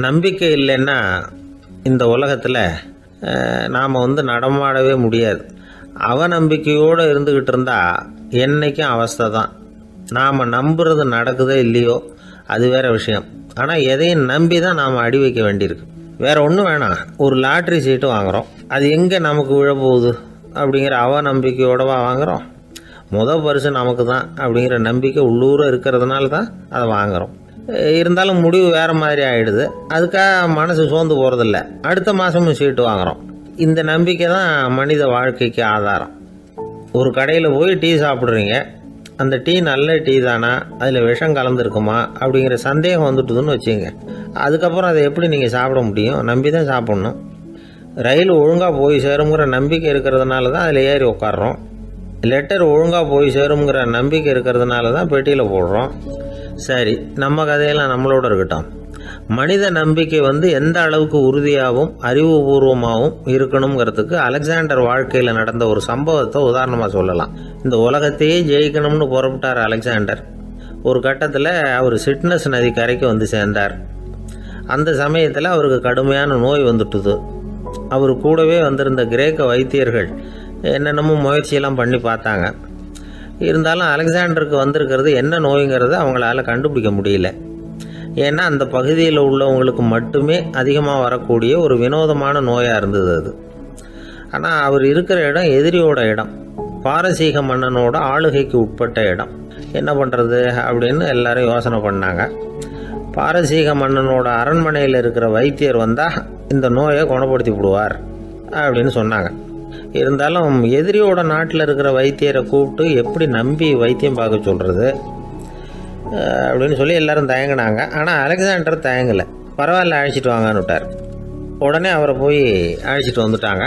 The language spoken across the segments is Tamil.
நம்பிக்கை இல்லைன்னா இந்த உலகத்தில் நாம் நடமாடவே முடியாது. அவநம்பிக்கையோடு இருந்துக்கிட்டு இருந்தால் என்றைக்கும் அவஸ்தை தான். நாம் நம்புறது நடக்குதோ இல்லையோ அது வேறு விஷயம். ஆனால் எதையும் நம்பி தான் நாம் அடி வைக்க வேண்டியிருக்கு. வேறு ஒன்றும் வேணாம், ஒரு லாட்ரி சீட்டு வாங்குகிறோம், அது எங்கே நமக்கு விழப்போகுது அப்படிங்கிற அவநம்பிக்கையோடவா வாங்குகிறோம்? பரிசு நமக்கு தான் அப்படிங்கிற நம்பிக்கை உள்ளூர இருக்கிறதுனால தான் அதை வாங்குகிறோம். இருந்தாலும் முடிவு வேறு மாதிரி ஆகிடுது. அதுக்காக மனசு சோர்ந்து போகிறதில்ல, அடுத்த மாதமும் சீட்டு வாங்குகிறோம். இந்த நம்பிக்கை தான் மனித வாழ்க்கைக்கு ஆதாரம். ஒரு கடையில் போய் டீ சாப்பிட்றீங்க, அந்த டீ நல்ல டீ தானா, அதில் விஷம் கலந்துருக்குமா அப்படிங்கிற சந்தேகம் வந்துட்டுதுன்னு வச்சுங்க. அதுக்கப்புறம் அதை எப்படி நீங்கள் சாப்பிட முடியும்? நம்பி தான் சாப்பிட்ணும். ரயில் ஒழுங்காக போய் சேருங்கிற நம்பிக்கை இருக்கிறதுனால தான் அதில் ஏறி உட்காடுறோம். லெட்டர் ஒழுங்காக போய் சேருங்கிற நம்பிக்கை இருக்கிறதுனால தான் பெட்டியில் போடுறோம். சரி, நம்ம கதையெல்லாம் நம்மளோட இருக்கட்டும். மனித நம்பிக்கை எந்த அளவுக்கு உறுதியாகவும் அறிவுபூர்வமாகவும் இருக்கணுங்கிறதுக்கு அலெக்சாண்டர் வாழ்க்கையில் நடந்த ஒரு சம்பவத்தை உதாரணமாக சொல்லலாம். இந்த உலகத்தையே ஜெயிக்கணும்னு புறப்பட்டார் அலெக்சாண்டர். ஒரு கட்டத்தில் அவர் சிட்னஸ் நதி கரைக்கு சேர்ந்தார். அந்த சமயத்தில் அவருக்கு கடுமையான நோய் வந்துட்டுது. அவர் கூடவே வந்திருந்த கிரேக்க வைத்தியர்கள் என்னென்னமோ முயற்சியெல்லாம் பண்ணி பார்த்தாங்க. இருந்தாலும் அலெக்சாண்டருக்கு வந்திருக்கிறது என்ன நோய்ங்கிறத அவங்களால கண்டுபிடிக்க முடியல. ஏன்னா அந்த பகுதியில் உள்ளவங்களுக்கு மட்டுமே அதிகமாக வரக்கூடிய ஒரு வினோதமான நோயாக இருந்தது அது. ஆனால் அவர் இருக்கிற இடம் எதிரியோட இடம், பாரசீக மன்னனோட ஆளுகைக்கு உட்பட்ட இடம். என்ன பண்ணுறது அப்படின்னு எல்லாரும் யோசனை பண்ணாங்க. பாரசீக மன்னனோட அரண்மனையில் இருக்கிற வைத்தியர் வந்தால் இந்த நோயை குணப்படுத்தி விடுவார் அப்படின்னு சொன்னாங்க. இருந்தாலும் எதிரியோட நாட்டில் இருக்கிற வைத்தியரை கூப்பிட்டு எப்படி நம்பி வைத்தியம் பார்க்க சொல்கிறது அப்படின்னு சொல்லி எல்லோரும் தயங்கினாங்க. ஆனால் அலெக்சாண்டர் தயங்கலை. பரவாயில்ல, அழைச்சிட்டு வாங்கன்னு விட்டார். உடனே அவரை போய் அழைச்சிட்டு வந்துட்டாங்க.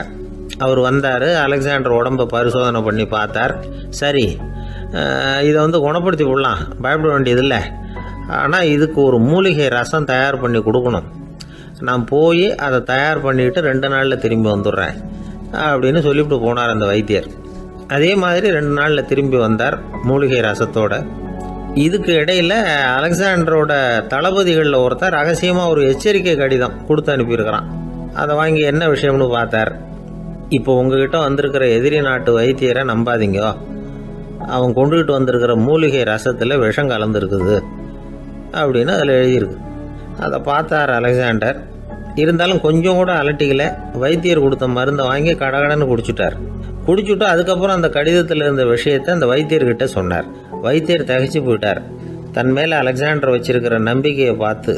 அவர் வந்தார். அலெக்சாண்டர் உடம்பை பரிசோதனை பண்ணி பார்த்தார். சரி, இதை குணப்படுத்தி விடலாம், பயப்பட வேண்டியதில்லை. ஆனால் இதுக்கு ஒரு மூலிகை ரசம் தயார் பண்ணி கொடுக்கணும். நான் போய் அதை தயார் பண்ணிவிட்டு 2 நாளில் திரும்பி வந்துடுறேன் அப்படின்னு சொல்லிவிட்டு போனார் அந்த வைத்தியர். அதே மாதிரி 2 நாளில் திரும்பி வந்தார் மூலிகை ரசத்தோட. இதுக்கு இடையில் அலெக்சாண்டரோட தளபதிகளில் ஒருத்தர் ரகசியமாக ஒரு எச்சரிக்கை கடிதம் கொடுத்து அனுப்பியிருக்கிறான். அதை வாங்கி என்ன விஷயம்னு பார்த்தார். இப்போ உங்ககிட்ட வந்திருக்கிற எதிரி நாட்டு வைத்தியரை நம்பாதீங்க, அவன் கொண்டுகிட்டு வந்திருக்கிற மூலிகை ரசத்தில் விஷம் கலந்துருக்குது அப்படின்னு அதில் எழுதியிருக்கு. அதை பார்த்தார் அலெக்சாண்டர். இருந்தாலும் கொஞ்சம் கூட அலட்டிக்கல. வைத்தியர் கொடுத்த மருந்தை வாங்கி கடகடன்னு குடிச்சுட்டு அதுக்கப்புறம் அந்த கடிதத்தில் இருந்த விஷயத்தை அந்த வைத்தியர்கிட்ட சொன்னார். வைத்தியர் திகைச்சு போயிட்டார். தன் மேலே அலெக்சாண்டர் வச்சிருக்கிற நம்பிக்கையை பார்த்து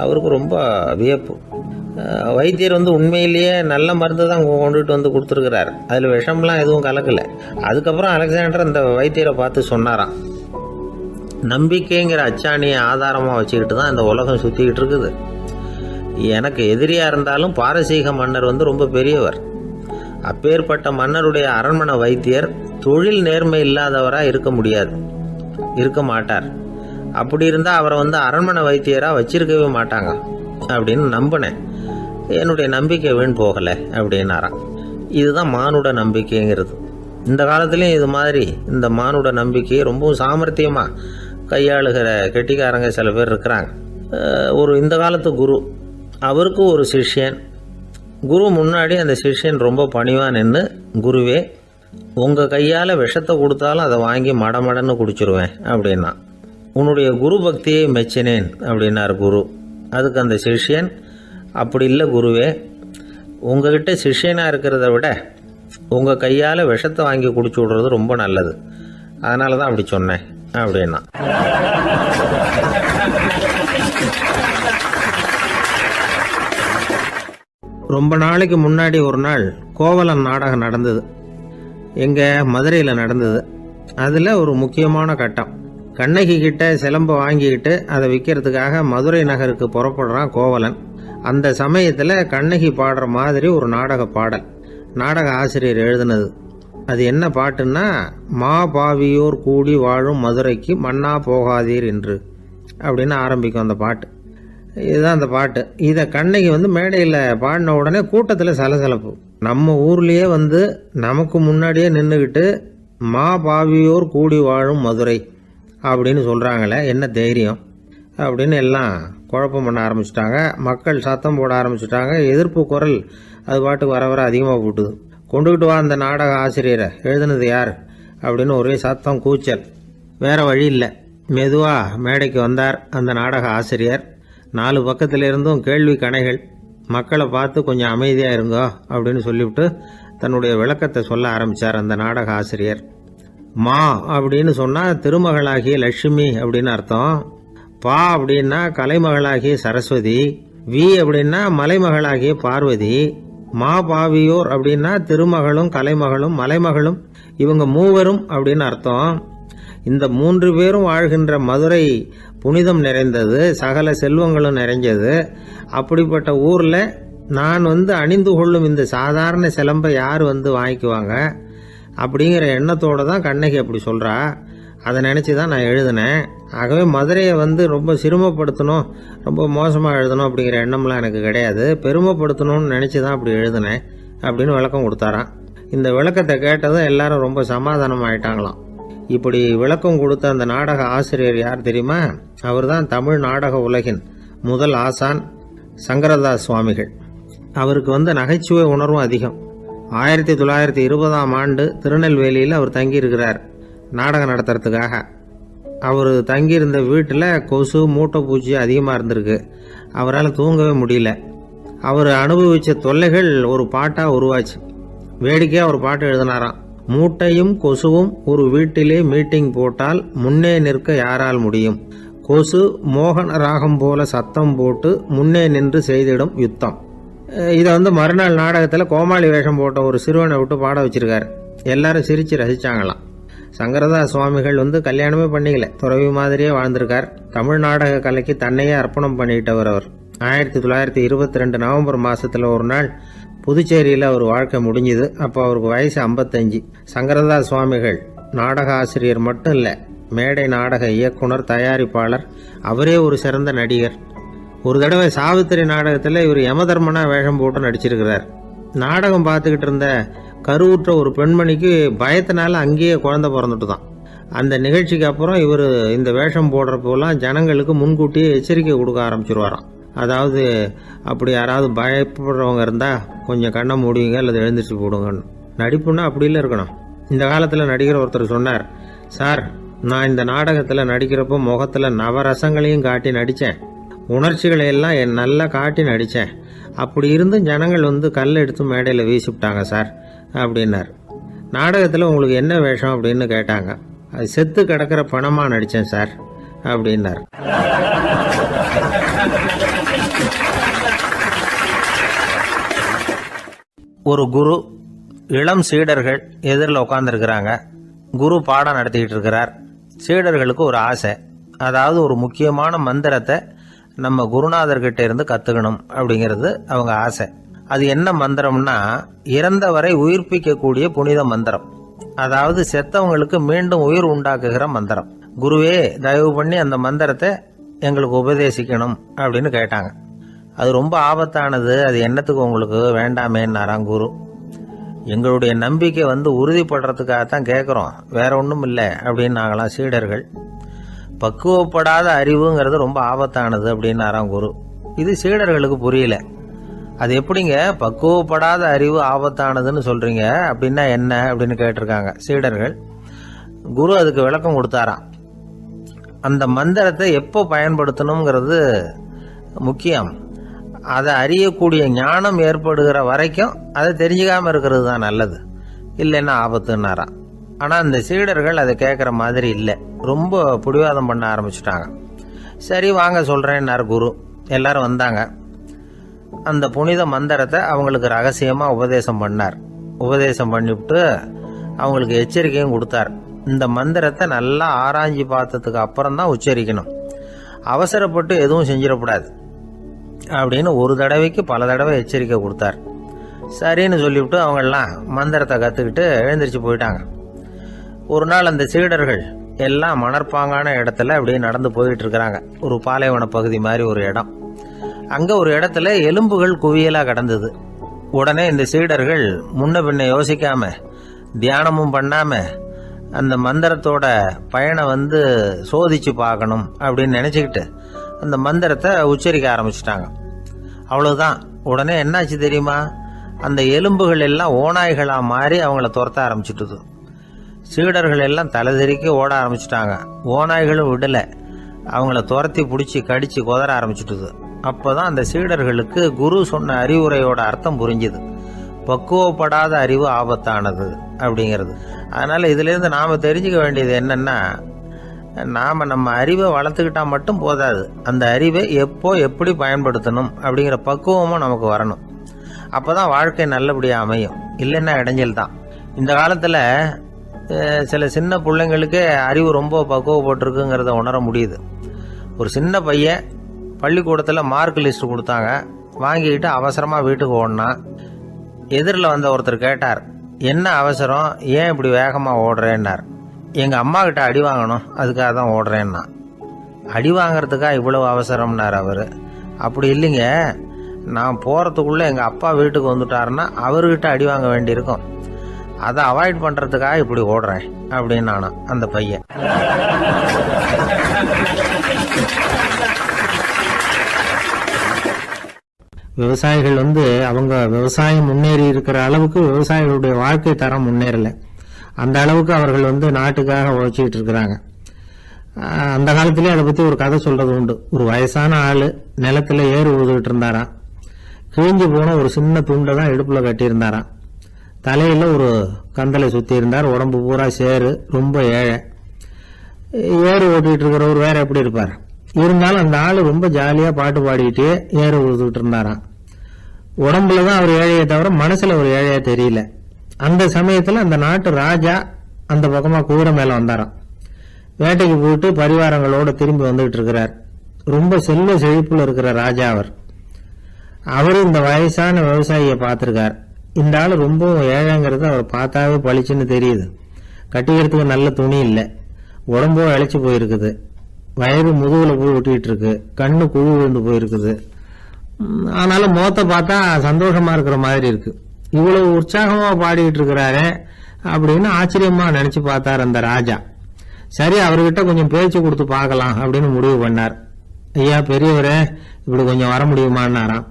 அவருக்கு ரொம்ப வியப்பு. வைத்தியர் உண்மையிலேயே நல்ல மருந்து தான் கொண்டுகிட்டு கொடுத்துருக்கிறார், அதில் விஷம்லாம் எதுவும் கலக்கலை. அதுக்கப்புறம் அலெக்சாண்டர் அந்த வைத்தியரை பார்த்து சொன்னாராம், நம்பிக்கைங்கிற அச்சாணியை ஆதாரமாக வச்சுக்கிட்டு தான் இந்த உலகம் சுற்றிக்கிட்டு இருக்குது. எனக்கு எதிரியாக இருந்தாலும் பாரசீக மன்னர் ரொம்ப பெரியவர். அப்பேற்பட்ட மன்னருடைய அரண்மனை வைத்தியர் தொழில் நேர்மை இல்லாதவராக இருக்க மாட்டார். அப்படி இருந்தால் அவரை அரண்மனை வைத்தியராக வச்சிருக்கவே மாட்டாங்க அப்படின்னு நம்பினேன். என்னுடைய நம்பிக்கை வீண் போகலை அப்படின்னாராம். இதுதான் மானுட நம்பிக்கைங்கிறது. இந்த காலத்துலேயும் இது மாதிரி இந்த மானுட நம்பிக்கையை ரொம்பவும் சாமர்த்தியமாக கையாளுகிற கெட்டிக்காரங்க சில பேர் இருக்கிறாங்க. இந்த காலத்து குரு, அவருக்கு ஒரு சிஷ்யன். குரு முன்னாடி அந்த சிஷ்யன் ரொம்ப பணிவாக நின்று, குருவே, உங்கள் கையால் விஷத்தை கொடுத்தாலும் அதை வாங்கி மடமடன்னு குடிச்சிருவேன் அப்படின்னா. உன்னுடைய குரு பக்தியை மெச்சினேன் அப்படின்னார் குரு. அதுக்கு அந்த சிஷ்யன், அப்படி இல்லை குருவே, உங்ககிட்ட சிஷ்யனாக இருக்கிறத விட உங்கள் கையால் விஷத்தை வாங்கி குடிச்சு விடுறது ரொம்ப நல்லது, அதனால தான் அப்படி சொன்னேன் அப்படின்னா. ரொம்ப நாளைக்கு முன்னாடி ஒரு நாள் கோவலன் நாடகம் நடந்தது. எங்கள் மதுரையில் நடந்தது. அதில் ஒரு முக்கியமான கட்டம். கண்ணகி கிட்ட சிலம்பை வாங்கிக்கிட்டு அதை விற்கிறதுக்காக மதுரை நகருக்கு புறப்படுறான் கோவலன். அந்த சமயத்தில் கண்ணகி பாடுற மாதிரி ஒரு நாடக பாடல் நாடக ஆசிரியர் எழுதினது. அது என்ன பாட்டுன்னா, மா பாவியோர் கூடி வாழும் மதுரைக்கு மன்னா போகாதீர் என்று அப்படின்னு ஆரம்பிக்கும் அந்த பாட்டு. இதுதான் அந்த பாட்டு. இதை கண்ணகி மேடையில் பாடின உடனே கூட்டத்தில் சலசலப்பு. நம்ம ஊர்லேயே நமக்கு முன்னாடியே நின்றுக்கிட்டு மா பாவியோர் கூடி வாழும் மதுரை அப்படின்னு சொல்கிறாங்களே, என்ன தைரியம்! அப்படின்னு எல்லாம் குழப்பம் பண்ண ஆரம்பிச்சிட்டாங்க. மக்கள் சத்தம் போட ஆரம்பிச்சிட்டாங்க. எதிர்ப்பு குரல் அது பாட்டுக்கு வர வர அதிகமாக போட்டுது. கொண்டுக்கிட்டு வா அந்த நாடக ஆசிரியரை, எழுதுனது யார் அப்படின்னு ஒரே சத்தம், கூச்சல். வேறு வழி இல்லை. மெதுவாக மேடைக்கு வந்தார் அந்த நாடக ஆசிரியர். 4 பக்கத்திலிருந்தும் கேள்வி கணைகள். மக்களை பார்த்து கொஞ்சம் அமைதியாக இருங்கோ அப்படின்னு சொல்லிவிட்டு தன்னுடைய விளக்கத்தை சொல்ல ஆரம்பித்தார் அந்த நாடக ஆசிரியர். மா அப்படின்னு சொன்னால் திருமகளாகிய லட்சுமி அப்படின்னு அர்த்தம். பா அப்படின்னா கலைமகளாகிய சரஸ்வதி. வி அப்படின்னா மலைமகளாகிய பார்வதி. மா பாவியோர் அப்படின்னா திருமகளும் கலைமகளும் மலைமகளும், இவங்க மூவரும் அப்படின்னு அர்த்தம். இந்த 3 பேரும் வாழ்கின்ற மதுரை புனிதம் நிறைந்தது, சகல செல்வங்களும் நிறைஞ்சது. அப்படிப்பட்ட ஊரில் நான் அணிந்து கொள்ளும் இந்த சாதாரண சிலம்பை யார் வாங்கிக்குவாங்க அப்படிங்கிற எண்ணத்தோடு தான் கண்ணகி அப்படி சொல்கிறா. அதை நினச்சி தான் நான் எழுதினேன். ஆகவே மதுரையை ரொம்ப சிரமப்படுத்தணும், ரொம்ப மோசமாக எழுதணும் அப்படிங்கிற எண்ணம்லாம் எனக்கு கிடையாது. பெருமைப்படுத்தணும்னு நினச்சி தான் அப்படி எழுதினேன் அப்படின்னு விளக்கம் கொடுத்தாராம். இந்த விளக்கத்தை கேட்டதும் எல்லாரும் ரொம்ப சமாதானம் ஆயிட்டாங்களாம். இப்படி விளக்கம் கொடுத்த அந்த நாடக ஆசிரியர் யார் தெரியுமா? அவர் தான் தமிழ் நாடக உலகின் முதல் ஆசான் சங்கரதாஸ் சுவாமிகள். அவருக்கு நகைச்சுவை உணர்வும் அதிகம். 1920ஆம் ஆண்டு திருநெல்வேலியில் அவர் தங்கியிருக்கிறார் நாடகம் நடத்துறதுக்காக. அவர் தங்கியிருந்த வீட்டில் கொசு மூட்டை பூச்சி அதிகமாக இருந்திருக்கு. அவரால் தூங்கவே முடியல. அவர் அனுபவித்த தொல்லைகள் ஒரு பாட்டாக உருவாச்சு. வேடிக்கையாக ஒரு பாட்டு எழுதினாராம். மூட்டையும் கொசுவும் ஒரு வீட்டிலே மீட்டிங் போட்டால் முன்னே நிற்க யாரால் முடியும்? கொசு மோகன ராகம் போல சத்தம் போட்டு முன்னே நின்று செய்திடும் யுத்தம். இதை மறுநாள் நாடகத்தில் கோமாளி வேஷம் போட்ட ஒரு சிறுவனை விட்டு பாட வச்சிருக்காரு. எல்லாரும் சிரித்து ரசித்தாங்களாம். சங்கரதாஸ் சுவாமிகள் கல்யாணமே பண்ணிக்கல, துறவி மாதிரியே வாழ்ந்திருக்கார். தமிழ் நாடக கலைக்கு தன்னையே அர்ப்பணம் பண்ணிக்கிட்டவர் அவர். 1922 நவம்பர் மாதத்தில் ஒரு நாள் புதுச்சேரியில் அவர் வாழ்க்கை முடிஞ்சுது. அப்போ அவருக்கு வயசு 55. சங்கரதாஸ் சுவாமிகள் நாடக ஆசிரியர் மட்டும் இல்லை, மேடை நாடக இயக்குனர், தயாரிப்பாளர். அவரே ஒரு சிறந்த நடிகர். ஒரு தடவை சாவித்திரி நாடகத்தில் இவர் யமதர்மனா வேஷம் போட்டு நடிச்சிருக்கிறார். நாடகம் பார்த்துக்கிட்டு இருந்த கருவுற்ற ஒரு பெண்மணிக்கு பயத்தினால அங்கேயே குழந்தை பிறந்துட்டு தான். அந்த நிகழ்ச்சிக்கு அப்புறம் இவர் இந்த வேஷம் போடுறப்போலாம் ஜனங்களுக்கு முன்கூட்டியே எச்சரிக்கை கொடுக்க ஆரம்பிச்சிருவாராம். அதாவது அப்படி யாராவது பயப்படுறவங்க இருந்தால் கொஞ்சம் கண்ணை மூடிங்க அல்லது எழுந்திரிச்சு போடுங்கன்னு. நடிப்புன்னா அப்படிலாம் இருக்கணும். இந்த காலத்தில் நடிகர் ஒருத்தர் சொன்னார், சார் நான் இந்த நாடகத்தில் நடிக்கிறப்போ முகத்தில் நவரசங்களையும் காட்டி நடித்தேன், உணர்ச்சிகளை எல்லாம் நல்லா காட்டி நடித்தேன். அப்படி இருந்து ஜனங்கள் கல் எடுத்து மேடையில் வீசிவிட்டாங்க சார் அப்படின்னார். நாடகத்தில் உங்களுக்கு என்ன வேஷம் அப்படின்னு கேட்டாங்க. அது செத்து கிடக்கிற பணமாக நடித்தேன் சார் அப்படின்னார். ஒரு குரு, இளம் சீடர்கள் எதிரில் உட்காந்துருக்கிறாங்க. குரு பாடம் நடத்திக்கிட்டு இருக்கிறார். சீடர்களுக்கு ஒரு ஆசை, அதாவது ஒரு முக்கியமான மந்திரத்தை நம்ம குருநாதர்கிட்ட இருந்து கற்றுக்கணும் அப்படிங்கிறது அவங்க ஆசை. அது என்ன மந்திரம்னா, இறந்தவரை உயிர்ப்பிக்கக்கூடிய புனித மந்திரம். அதாவது செத்தவங்களுக்கு மீண்டும் உயிர் உண்டாக்குகிற மந்திரம். குருவே தயவு பண்ணி அந்த மந்திரத்தை எங்களுக்கு உபதேசிக்கணும் அப்படின்னு கேட்டாங்க. அது ரொம்ப ஆபத்தானது, அது என்னத்துக்கு உங்களுக்கு வேண்டாமேன்னாராம் குரு. எங்களுடைய நம்பிக்கை உறுதிப்படுறதுக்காகத்தான் கேட்குறோம், வேற ஒன்றும் இல்லை அப்படின்னாங்களாம் சீடர்கள். பக்குவப்படாத அறிவுங்கிறது ரொம்ப ஆபத்தானது அப்படின்னாராம் குரு. இது சீடர்களுக்கு புரியல. அது எப்படிங்க பக்குவப்படாத அறிவு ஆபத்தானதுன்னு சொல்றீங்க, அப்படின்னா என்ன அப்படின்னு கேட்டிருக்காங்க சீடர்கள். குரு அதுக்கு விளக்கம் கொடுத்தாராம். அந்த மந்திரத்தை எப்போ பயன்படுத்தணுங்கிறது முக்கியம். அதை அறியக்கூடிய ஞானம் ஏற்படுகிற வரைக்கும் அதை தெரிஞ்சுக்காம இருக்கிறது தான் நல்லது, இல்லைன்னா ஆபத்துன்னாராம். ஆனால் அந்த சீடர்கள் அதை கேட்குற மாதிரி இல்லை, ரொம்ப பிடிவாதம் பண்ண ஆரம்பிச்சுட்டாங்க. சரி வாங்க சொல்கிறேன்னார் குரு. எல்லாரும் வந்தாங்க. அந்த புனித மந்திரத்தை அவங்களுக்கு ரகசியமாக உபதேசம் பண்ணார். உபதேசம் பண்ணிவிட்டு அவங்களுக்கு எச்சரிக்கையும் கொடுத்தார். இந்த மந்திரத்தை நல்லா ஆராய்ச்சி பார்த்ததுக்கு அப்புறம் தான் உச்சரிக்கணும், அவசரப்பட்டு எதுவும் செஞ்சிடக்கூடாது அப்படின்னு ஒரு தடவைக்கு பல தடவை எச்சரிக்கை கொடுத்தார். சரின்னு சொல்லிவிட்டு அவங்கெல்லாம் மந்திரத்தை கற்றுக்கிட்டு எழுந்திரிச்சு போயிட்டாங்க. ஒரு நாள் அந்த சீடர்கள் எல்லாம் மணற்பாங்கான இடத்துல அப்படியே நடந்து போயிட்டு இருக்கிறாங்க. ஒரு பாலைவன பகுதி மாதிரி ஒரு இடம். அங்கே ஒரு இடத்துல எலும்புகள் குவியலாக கிடந்தது. உடனே இந்த சீடர்கள் முன்ன பின்ன யோசிக்காம, தியானமும் பண்ணாம அந்த மந்திரத்தோட பயனை சோதிச்சு பார்க்கணும் அப்படின்னு நினச்சிக்கிட்டு அந்த மந்திரத்தை உச்சரிக்க ஆரம்பிச்சிட்டாங்க. அவ்வளவுதான். உடனே என்னாச்சு தெரியுமா? அந்த எலும்புகள் எல்லாம் ஓநாய்களாக மாறி அவங்கள துரத்த ஆரம்பிச்சுட்டுது. சீடர்கள் எல்லாம் தலைதெறிக்க ஓட ஆரம்பிச்சிட்டாங்க. ஓநாய்களும் விடலை, அவங்கள துரத்தி பிடிச்சி கடிச்சு கொதற ஆரம்பிச்சுட்டுது. அப்போதான் அந்த சீடர்களுக்கு குரு சொன்ன அறிவுரையோட அர்த்தம் புரிஞ்சுது. பக்குவப்படாத அறிவு ஆபத்தானது அப்படிங்கிறது. அதனால் இதிலேருந்து நாம் தெரிஞ்சுக்க வேண்டியது என்னென்னா, நாம் நம்ம அறிவை வளர்த்துக்கிட்டா மட்டும் போதாது, அந்த அறிவை எப்போ எப்படி பயன்படுத்தணும் அப்படிங்கிற பக்குவமும் நமக்கு வரணும். அப்போ தான் வாழ்க்கை நல்லபடியாக அமையும். இல்லைன்னா இடைஞ்சல் தான். இந்த காலத்தில் சில சின்ன பிள்ளைங்களுக்கே அறிவு ரொம்ப பக்குவப்பட்டிருக்குங்கிறத உணர முடியுது. ஒரு சின்ன பையன் பள்ளிக்கூடத்தில் மார்க் லிஸ்ட் கொடுத்தாங்க, வாங்கிக்கிட்டு அவசரமாக வீட்டுக்கு ஓடினான். எதிரில் வந்த ஒருத்தர் கேட்டார், என்ன அவசரம், ஏன் இப்படி வேகமாக ஓடுறேன்னார். எங்கள் அம்மா கிட்ட அடி வாங்கணும், அதுக்காக தான் ஓடுறேன்னா. அடி வாங்கிறதுக்கா இவ்வளவு அவசரம்னார் அவர். அப்படி இல்லைங்க, நான் போகிறதுக்குள்ளே எங்கள் அப்பா வீட்டுக்கு வந்துட்டாருன்னா அவர்கிட்ட அடி வாங்க வேண்டியிருக்கும், அதை அவாய்ட் பண்ணுறதுக்காக இப்படி ஓடுறேன் அப்படின்னு நானா அந்த பையன். விவசாயிகள் அவங்க விவசாயம் முன்னேறி இருக்கிற அளவுக்கு விவசாயிகளுடைய வாழ்க்கை தரம் முன்னேறலை. அந்த அளவுக்கு அவர்கள் நாட்டுக்காக உழைச்சிக்கிட்டு இருக்கிறாங்க. அந்த காலத்திலே அதை பற்றி ஒரு கதை சொல்றது உண்டு. ஒரு வயசான ஆள் நிலத்தில் ஏறு ஊதுகிட்டு இருந்தாராம். கிழிஞ்சு போன ஒரு சின்ன துண்டை தான் இடுப்பில் கட்டியிருந்தாராம். தலையில் ஒரு கந்தலை சுற்றி இருந்தார். உடம்பு பூரா சேரு, ரொம்ப ஏழை. ஏறு ஓட்டிகிட்டு இருக்கிறவர் வேற எப்படி இருப்பார்? இருந்தாலும் அந்த ஆள் ரொம்ப ஜாலியாக பாட்டு பாடிக்கிட்டே ஏறு ஊதுகிட்டு இருந்தாராம். உடம்புல தான் அவர் ஏழையை தவிர மனசில் ஒரு ஏழையா தெரியல. அந்த சமயத்தில் அந்த நாட்டு ராஜா அந்த பக்கமாக குதிரை மேலே வந்தாராம். வேட்டைக்கு போயிட்டு பரிவாரங்களோட திரும்பி வந்துகிட்டு இருக்கிறார். ரொம்ப செல்வ செழிப்புல இருக்கிற ராஜா அவர். அவரு இந்த வயசான விவசாயியை பார்த்திருக்கார். இந்த ஆள் ரொம்ப ஏழைங்கிறது அவர் பார்த்தாவே பளிச்சுன்னு தெரியுது. கட்டிக்கிறதுக்கு நல்ல துணி இல்லை, உடம்போ இழைச்சி போயிருக்குது, வயிறு முதுகுல போய் ஒட்டிக்கிட்டு இருக்கு, கண்ணு குழு விழுந்து போயிருக்குது. ஆனாலும் முகத்தை பார்த்தா சந்தோஷமா இருக்கிற மாதிரி இருக்கு. இவ்வளவு உற்சாகமா பாடிக்கிட்டு இருக்கிறாரு அப்படின்னு ஆச்சரியமா நினைச்சு பார்த்தார் அந்த ராஜா. சரி, அவர்கிட்ட கொஞ்சம் பேச்சு கொடுத்து பார்க்கலாம் அப்படின்னு முடிவு பண்ணார். ஐயா பெரியவரே, இப்படி கொஞ்சம் வர முடியுமான்னாராம்.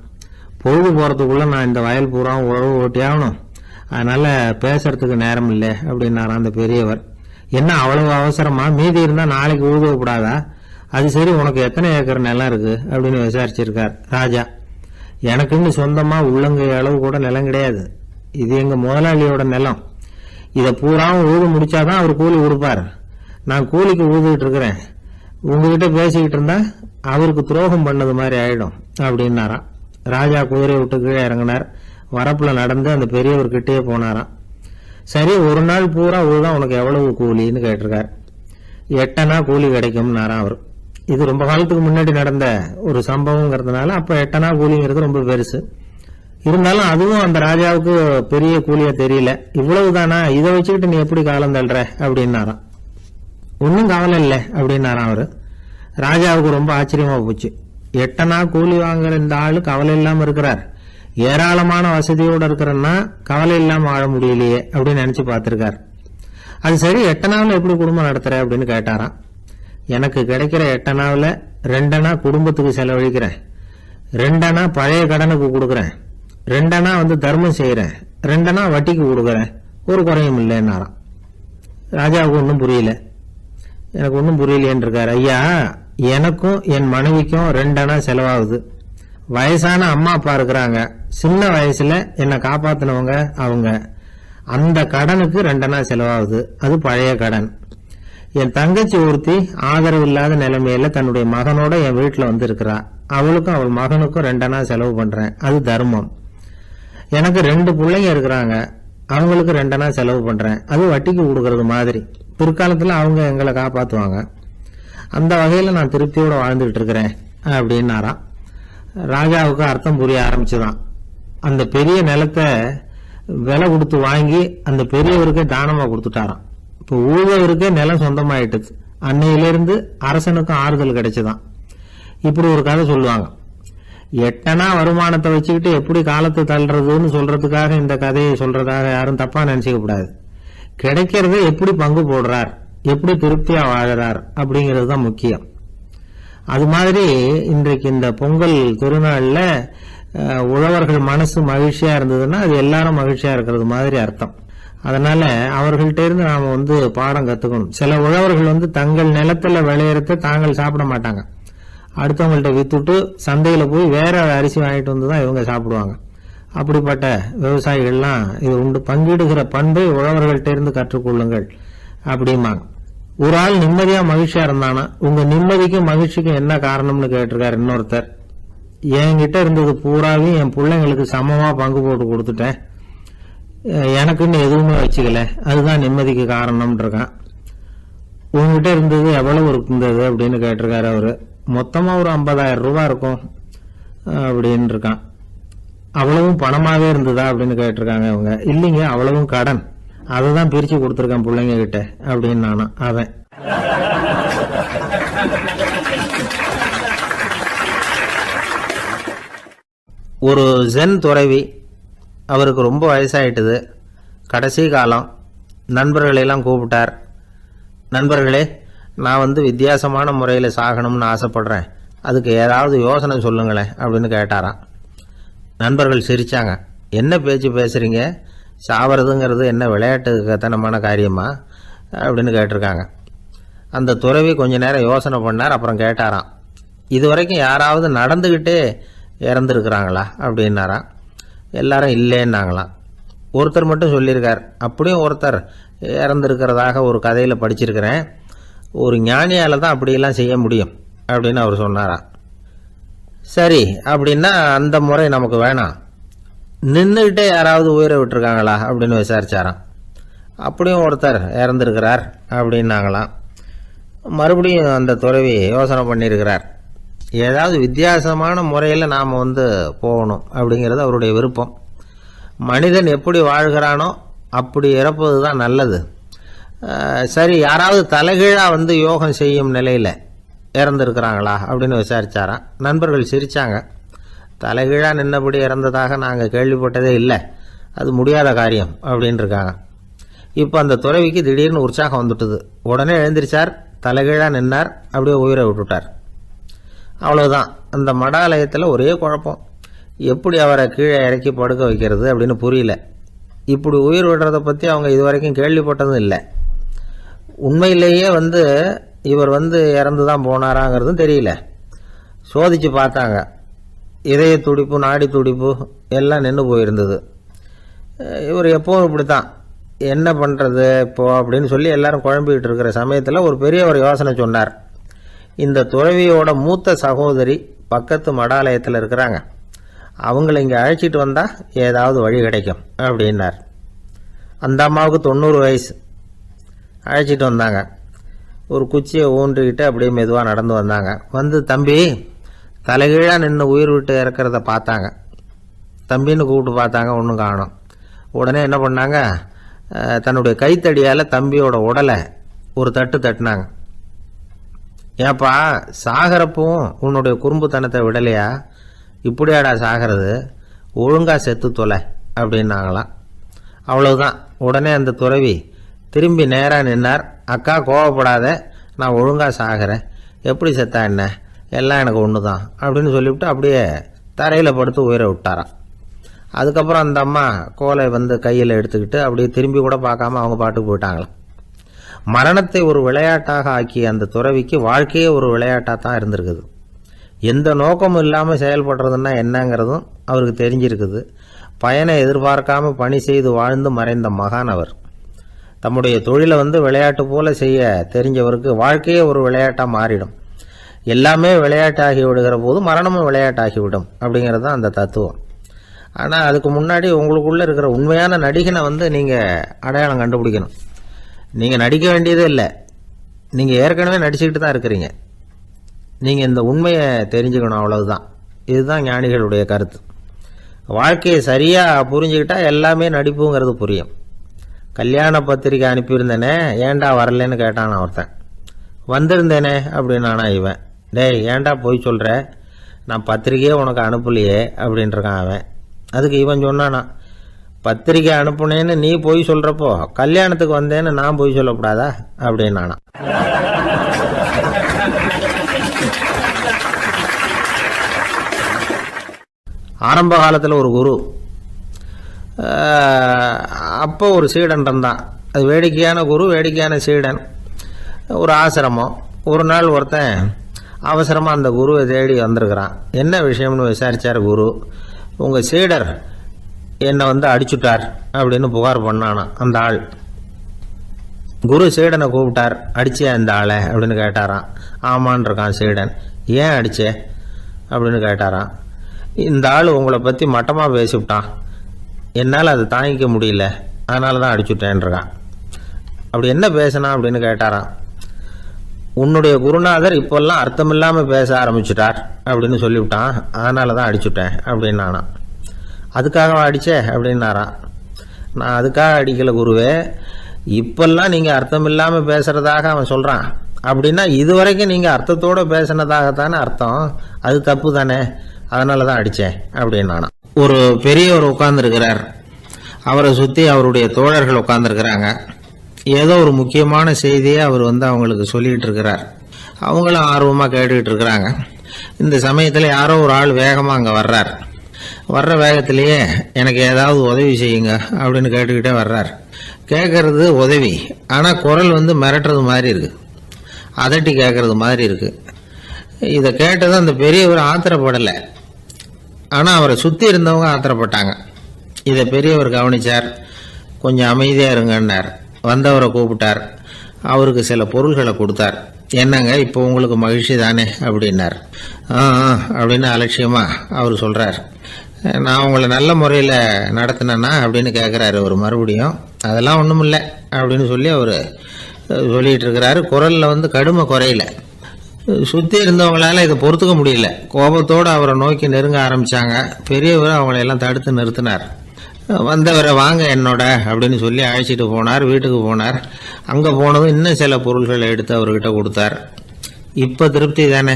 பொழுது போறதுக்குள்ள நான் இந்த வயல் பூரா உழவு ஓட்டி ஆகணும், அதனால பேசுறதுக்கு நேரம் இல்லை அப்படின்னாராம் அந்த பெரியவர். என்ன அவ்வளவு அவசரமா? மீதி இருந்தா நாளைக்கு உழுதக்கூடாதா? அது சரி, உனக்கு எத்தனை ஏக்கர் நிலம் இருக்கு அப்படின்னு விசாரிச்சிருக்கார் ராஜா. எனக்குன்னு சொந்தமா உள்ளங்கை அளவு கூட நிலம் கிடையாது. இது எங்க முதலாளியோட நிலம். இதை பூராவும் உழுது முடிச்சாதான் அவர் கூலி கொடுப்பார். நான் கூலிக்கு உழுதுகிட்டு இருக்கிறேன். உங்ககிட்ட பேசிக்கிட்டு இருந்தா அவருக்கு துரோகம் பண்ணது மாதிரி ஆயிடும் அப்படின்னாராம். ராஜா குதிரையை விட்டு கீழே இறங்கினார். வரப்புல நடந்து அந்த பெரியவர்கிட்டயே போனாராம். சரி, ஒரு நாள் பூரா உழுதான் உனக்கு எவ்வளவு கூலின்னு கேட்டிருக்கார். 8 அணா கூலி கிடைக்கும்னாராம் அவர். இது ரொம்ப காலத்துக்கு முன்னாடி நடந்த ஒரு சம்பவங்கிறதுனால அப்ப 8 அணா கூலிங்கிறது ரொம்ப பெருசு. இருந்தாலும் அதுவும் அந்த ராஜாவுக்கு பெரிய கூலியா தெரியல. இவ்வளவுதானா, இதை வச்சுக்கிட்டு நீ எப்படி காலம் தள்ளுற அப்படின்னாராம். ஒன்னும் கவலை இல்லை அப்படின்னாராம் அவரு. ராஜாவுக்கு ரொம்ப ஆச்சரியமா போச்சு. 8 அணா கூலி வாங்குற இந்த ஆளு கவலை இல்லாம இருக்கிறார், ஏராளமான வசதியோட இருக்கிறன்னா கவலை இல்லாம வாழ முடியலையே அப்படின்னு நினைச்சு பார்த்திருக்கார். அது சரி, 8 அணாவில் எப்படி குடும்பம் நடத்துற அப்படின்னு கேட்டாராம். எனக்கு கிடைக்கிற 8 அணாவில் 2 அணா குடும்பத்துக்கு செலவழிக்கிறேன், 2 அணா பழைய கடனுக்கு கொடுக்குறேன், 2 அணா தர்மம் செய்யறேன், 2 அணா வட்டிக்கு கொடுக்குறேன், ஒரு குறையும் இல்லைன்னாராம். ராஜாவுக்கு ஒன்றும் புரியல. எனக்கு ஒன்றும் புரியலேன்னு இருக்காரு. ஐயா, எனக்கும் என் மனைவிக்கும் 2 அணா செலவாகுது. வயசான அம்மா அப்பா இருக்கிறாங்க, சின்ன வயசுல என்னை காப்பாத்தினவங்க அவங்க. அந்த கடனுக்கு 2 அணா செலவாகுது, அது பழைய கடன். என் தங்கச்சி ஒருத்தி ஆதரவு இல்லாத நிலைமையில தன்னுடைய மகனோட என் வீட்டுல இருக்கிறா. அவளுக்கும் அவள் மகனுக்கும் 2 அணா செலவு பண்றேன், அது தர்மம். எனக்கு 2 பிள்ளைங்க இருக்கிறாங்க, அவங்களுக்கு 2 அணா செலவு பண்றேன், அது வட்டிக்கு கொடுக்கறது மாதிரி. பிற்காலத்துல அவங்க எங்களை காப்பாத்துவாங்க. அந்த வகையில நான் திருப்தியோட வாழ்ந்துகிட்டு இருக்கிறேன் அப்படின்னாராம். ராஜாவுக்கு அர்த்தம் புரிய ஆரம்பிச்சுதான். அந்த பெரிய நிலத்தை விலை கொடுத்து வாங்கி அந்த பெரியவருக்கே தானமா கொடுத்துட்டாராம். இப்போ ஊழவருக்கே நிலம் சொந்தமாயிட்டுது. அன்னையிலிருந்து அரசனுக்கும் ஆறுதல் கிடைச்சுதான். இப்படி ஒரு கதை சொல்லுவாங்க. 8 அணா வருமானத்தை வச்சுக்கிட்டு எப்படி காலத்தை தள்ளுறதுன்னு சொல்றதுக்காக இந்த கதையை சொல்றதாக யாரும் தப்பா நினைச்சுக்க கூடாது. கிடைக்கிறத எப்படி பங்கு போடுறார், எப்படி திருப்தியா வாழறார் அப்படிங்கிறது தான் முக்கியம். அது மாதிரி இன்றைக்கு இந்த பொங்கல் திருநாளில் உழவர்கள் மனசு மகிழ்ச்சியாக இருந்ததுன்னா அது எல்லாரும் மகிழ்ச்சியாக இருக்கிறது மாதிரி அர்த்தம். அதனால அவர்கள்ட்ட இருந்து நாம் பாடம் கற்றுக்கணும். சில உழவர்கள் தங்கள் நிலத்தில் விளையிறத தாங்கள் சாப்பிட மாட்டாங்க. அடுத்தவங்கள்ட்ட வித்துட்டு சந்தையில் போய் வேற அரிசி வாங்கிட்டு வந்து தான் இவங்க சாப்பிடுவாங்க. அப்படிப்பட்ட விவசாயிகள்லாம் இது உண்டு. பங்கிடுகிற பண்பை உழவர்கள்ட்ட இருந்து கற்றுக்கொள்ளுங்கள் அப்படிம்பாங்க. ஒரு ஆள் நிம்மதியா மகிழ்ச்சியா இருந்தானா உங்க நிம்மதிக்கும் மகிழ்ச்சிக்கும் என்ன காரணம்னு கேட்டிருக்காரு இன்னொருத்தர். என்கிட்ட இருந்தது பூராவையும் என் பிள்ளைங்களுக்கு சமமா பங்கு போட்டு கொடுத்துட்டேன், எனக்குன்னு எதுவுமே வச்சுக்கல, அதுதான் நிம்மதிக்கு காரணம்னு இருக்கான். உங்ககிட்ட இருந்தது எவ்வளவு இருந்தது அப்படின்னு கேட்டிருக்காரு அவரு. மொத்தமா ஒரு 50,000 ரூபாய் இருக்கும் அப்படின்னு இருக்கான். அவ்வளவும் பணமாவே இருந்ததா அப்படின்னு கேட்டிருக்காங்க அவங்க. இல்லைங்க, அவ்வளவும் கடன், அதை தான் பிரிச்சு கொடுத்துருக்கேன் பிள்ளைங்க கிட்ட அப்படின்னு நானும். அவன் ஒரு ஜென் துறவி, அவருக்கு ரொம்ப வயசாயிட்டுது, கடைசி காலம். நண்பர்களெல்லாம் கூப்பிட்டார். நண்பர்களே, நான் வித்தியாசமான முறையில் சாகணும்னு ஆசைப்படுறேன், அதுக்கு ஏதாவது யோசனை சொல்லுங்களேன் அப்படின்னு கேட்டாராம். நண்பர்கள் சிரித்தாங்க. என்ன பேச்சு பேசுகிறீங்க, சாவறதுங்கிறது என்ன விளையாட்டு கத்தனமான காரியமா அப்படின்னு கேட்டிருக்காங்க. அந்த துறவி கொஞ்ச நேரம் யோசனை பண்ணார். அப்புறம் கேட்டாராம், இது வரைக்கும் யாராவது நடந்துக்கிட்டே இறந்துருக்குறாங்களா அப்படின்னாராம். எல்லாரும் இல்லைன்னாங்களாம். ஒருத்தர் மட்டும் சொல்லியிருக்கார். அப்படியும் ஒருத்தர் இறந்துருக்கிறதாக ஒரு கதையில் படிச்சிருக்கிறேன், ஒரு ஞானியால் தான் அப்படியெல்லாம் செய்ய முடியும் அப்படின்னு அவர் சொன்னாராம். சரி, அப்படின்னா அந்த முறை நமக்கு வேணாம், நின்றுக்கிட்டே யாராவது உயிரை விட்டுருக்காங்களா அப்படின்னு விசாரிச்சாராம். அப்படியும் ஒருத்தர் இறந்துருக்கிறார் அப்படின்னாங்களாம். மறுபடியும் அந்த துறவி யோசனை பண்ணியிருக்கிறார். ஏதாவது வித்தியாசமான முறையில் நாம் போகணும் அப்படிங்கிறது அவருடைய விருப்பம். மனிதன் எப்படி வாழ்கிறானோ அப்படி இறப்பது தான் நல்லது. சரி, யாராவது தலைகீழாக யோகம் செய்யும் நிலையில் இறந்துருக்கிறாங்களா அப்படின்னு விசாரிச்சாராம். நண்பர்கள் சிரித்தாங்க. தலைகீழாக நின்னபடி இறந்ததாக நாங்கள் கேள்விப்பட்டதே இல்லை, அது முடியாத காரியம் அப்படின்னு இருக்காங்க. இப்போ அந்த துறவிக்கு திடீர்னு உற்சாகம் வந்துட்டுது. உடனே எழுந்திரிச்சார், தலைகீழாக நின்னார், அப்படியே உயிரை விட்டுட்டார். அவ்வளோதான். அந்த மடாலயத்தில் ஒரே குழப்பம், எப்படி அவரை கீழே இறக்கி படுக்க வைக்கிறது அப்படின்னு புரியல. இப்படி உயிர் விடுறதை பற்றி அவங்க இதுவரைக்கும் கேள்விப்பட்டதும் இல்லை. உண்மையிலேயே இவர் இறந்து தான் போனாராங்கிறதும் தெரியல. சோதித்து பார்த்தாங்க. இதய துடிப்பு, நாடி துடிப்பு எல்லாம் நின்று போயிருந்தது. இவர் எப்போவும் இப்படி தான், என்ன பண்ணுறது இப்போது அப்படின்னு சொல்லி எல்லாரும் குழம்பிக்கிட்டு இருக்கிற சமயத்தில் ஒரு பெரியவர் யோசனை சொன்னார். இந்த துறவியோட மூத்த சகோதரி பக்கத்து மடாலயத்தில் இருக்கிறாங்க, அவங்கள இங்கே அழைச்சிட்டு வந்தால் ஏதாவது வழி கிடைக்கும் அப்படின்னார். அந்த அம்மாவுக்கு 90 வயசு. அழைச்சிட்டு வந்தாங்க. ஒரு குச்சியை ஊன்றிக்கிட்டு அப்படியே மெதுவாக நடந்து வந்தாங்க. தம்பி, தலைகீழாக நின்று உயிர் விட்டு இறக்கிறத பார்த்தாங்க. தம்பின்னு கூப்பிட்டு பார்த்தாங்க, ஒன்றும் காணோம். உடனே என்ன பண்ணாங்க, தன்னுடைய கைத்தடியால் தம்பியோட உடலை ஒரு தட்டு தட்டினாங்க. ஏப்பா, சாகிறப்பவும் உன்னுடைய குறும்புத்தனத்தை விடலையா, இப்படியாடா சாகிறது, ஒழுங்கா செத்து தொலை அப்படின்னாங்களாம். அவ்வளவுதான். உடனே அந்த துறவி திரும்பி நேராக நின்னார். அக்கா, கோவப்படாத, நான் ஒழுங்காக சாகிறேன், எப்படி செத்தா என்ன, எல்லாம் எனக்கு ஒன்று தான் அப்படின்னு சொல்லிவிட்டு அப்படியே தரையில் படுத்து உயிரை விட்டாராம். அதுக்கப்புறம் அந்த அம்மா கோலை கையில் எடுத்துக்கிட்டு அப்படியே திரும்பி கூட பார்க்காம அவங்க பாட்டுக்கு போயிட்டாங்களாம். மரணத்தை ஒரு விளையாட்டாக ஆக்கிய அந்த துறவிக்கு வாழ்க்கையே ஒரு விளையாட்டாக தான் இருந்திருக்குது. எந்த நோக்கமும் இல்லாமல் செயல்படுறதுன்னா என்னங்கிறதும் அவருக்கு தெரிஞ்சிருக்குது. பயனை எதிர்பார்க்காம பணி செய்து வாழ்ந்து மறைந்த மகான் அவர். தம்முடைய தொழிலை விளையாட்டு போல செய்ய தெரிஞ்சவருக்கு வாழ்க்கையே ஒரு விளையாட்டாக மாறிடும். எல்லாமே விளையாட்டாகி விடுகிற போது மரணமும் விளையாட்டாகிவிடும் அப்படிங்கிறது தான் அந்த தத்துவம். ஆனால் அதுக்கு முன்னாடி உங்களுக்குள்ளே இருக்கிற உண்மையான நடிகனை நீங்கள் அடையாளம் கண்டுபிடிக்கணும். நீங்கள் நடிக்க வேண்டியதே இல்லை, நீங்கள் ஏற்கனவே நடிச்சுக்கிட்டு தான் இருக்கிறீங்க. நீங்கள் இந்த உண்மையை தெரிஞ்சுக்கணும், அவ்வளவுதான். இதுதான் ஞானிகளுடைய கருத்து. வாழ்க்கையை சரியாக புரிஞ்சுக்கிட்டா எல்லாமே நடிப்புங்கிறது புரியும். கல்யாண பத்திரிக்கை அனுப்பியிருந்தேனே, ஏன்டா வரலன்னு கேட்டான் ஒருத்தன். வந்திருந்தேனே அப்படின்னானா இவன். டேய், ஏன்டா போய் சொல்கிற, நான் பத்திரிக்கையே உனக்கு அனுப்பலையே அப்படின்ட்டுருக்கான் அவன். அதுக்கு இவன் சொன்னானா, பத்திரிக்கை அனுப்புனேன்னு நீ போய் சொல்கிறப்போ கல்யாணத்துக்கு வந்தேன்னு நான் போய் சொல்லக்கூடாதா அப்படின்னானா. ஆரம்ப காலத்தில் ஒரு குரு, அப்போ ஒரு சீடன் இருந்தான். அது வேடிக்கையான குரு, வேடிக்கையான சீடன். ஒரு ஆசிரமம். ஒரு நாள் ஒருத்தன் அவசரமாக அந்த குருவை தேடி வந்திருக்கிறான். என்ன விஷயம்னு விசாரித்தார் குரு. உங்கள் சீடர் என்னை அடிச்சுட்டார் அப்படின்னு புகார் பண்ணானா அந்த ஆள். குரு சீடனை கூப்பிட்டார். அடிச்சே அந்த ஆளை அப்படின்னு கேட்டாரான். ஆமான் இருக்கான் சீடன். ஏன் அடிச்சே அப்படின்னு கேட்டாரான். இந்த ஆள் உங்களை பற்றி மட்டமாக பேசிவிட்டான், என்னால் அதை தாங்கிக்க முடியல, அதனால தான் அடிச்சுட்டேன்ருக்கான். அப்படி என்ன பேசினா அப்படின்னு கேட்டாரான். உன்னுடைய குருநாதர் இப்போல்லாம் அர்த்தமில்லாமல் பேச ஆரம்பிச்சுட்டார் அப்படின்னு சொல்லிவிட்டான், அதனால தான் அடிச்சுட்டேன் அப்படின்னு நானா. அதுக்காக அடித்தே அப்படின்னாரான். நான் அதுக்காக அடிக்கலை குருவே, இப்பெல்லாம் நீங்கள் அர்த்தமில்லாமல் பேசுகிறதாக அவன் சொல்கிறான். அப்படின்னா இதுவரைக்கும் நீங்கள் அர்த்தத்தோடு பேசினதாகத்தானே அர்த்தம், அது தப்பு தானே, அதனால தான் அடித்தேன் அப்படின்னு நானா. ஒரு பெரியவர் உட்கார்ந்துருக்கிறார். அவரை சுற்றி அவருடைய தோழர்கள் உட்கார்ந்துருக்கிறாங்க. ஏதோ ஒரு முக்கியமான செய்தியை அவர் அவங்களுக்கு சொல்லிகிட்டு இருக்கிறார். அவங்களும் ஆர்வமாக கேட்டுக்கிட்டு இருக்கிறாங்க. இந்த சமயத்தில் யாரோ ஒரு ஆள் வேகமாக அங்கே வர்றார். வர்ற வேகத்திலேயே எனக்கு ஏதாவது உதவி செய்யுங்க அப்படின்னு கேட்டுக்கிட்டே வர்றார். கேட்கறது உதவி, ஆனால் குரல் மிரட்டுறது மாதிரி இருக்குது, அதட்டி கேட்கறது மாதிரி இருக்குது. இதை கேட்டது அந்த பெரியவர் ஆத்திரப்படலை, ஆனால் அவரை சுற்றி இருந்தவங்க ஆத்திரப்பட்டாங்க. இதை பெரியவர் கவனித்தார். கொஞ்சம் அமைதியாக இருங்கன்னார். வந்தவரை கூப்பிட்டார். அவருக்கு சில பொருள்களை கொடுத்தார். என்னங்க இப்போ உங்களுக்கு மகிழ்ச்சி தானே அப்படின்னார். அப்படின்னு அலட்சியமாக அவர் சொல்கிறார். நான் உங்களை நல்ல முறையில் நடத்தினேன்னா அப்படின்னு கேட்குறாரு அவர் மறுபடியும். அதெல்லாம் ஒன்றும் இல்லை அப்படின்னு சொல்லி அவர் சொல்லிகிட்டு இருக்கிறாரு. குரலில் கடுமை குறையில. சுற்றி இருந்தவங்களால இதை பொறுத்துக்க முடியல. கோபத்தோடு அவரை நோக்கி நெருங்க ஆரம்பித்தாங்க. பெரியவர் அவங்களையெல்லாம் தடுத்து நிறுத்தினார். வந்தவரை வாங்க என்னோட அப்படின்னு சொல்லி அழைச்சிட்டு போனார். வீட்டுக்கு போனார். அங்கே போனதும் இன்னும் சில பொருள்களை எடுத்து அவர்கிட்ட கொடுத்தார். இப்போ திருப்தி தானே,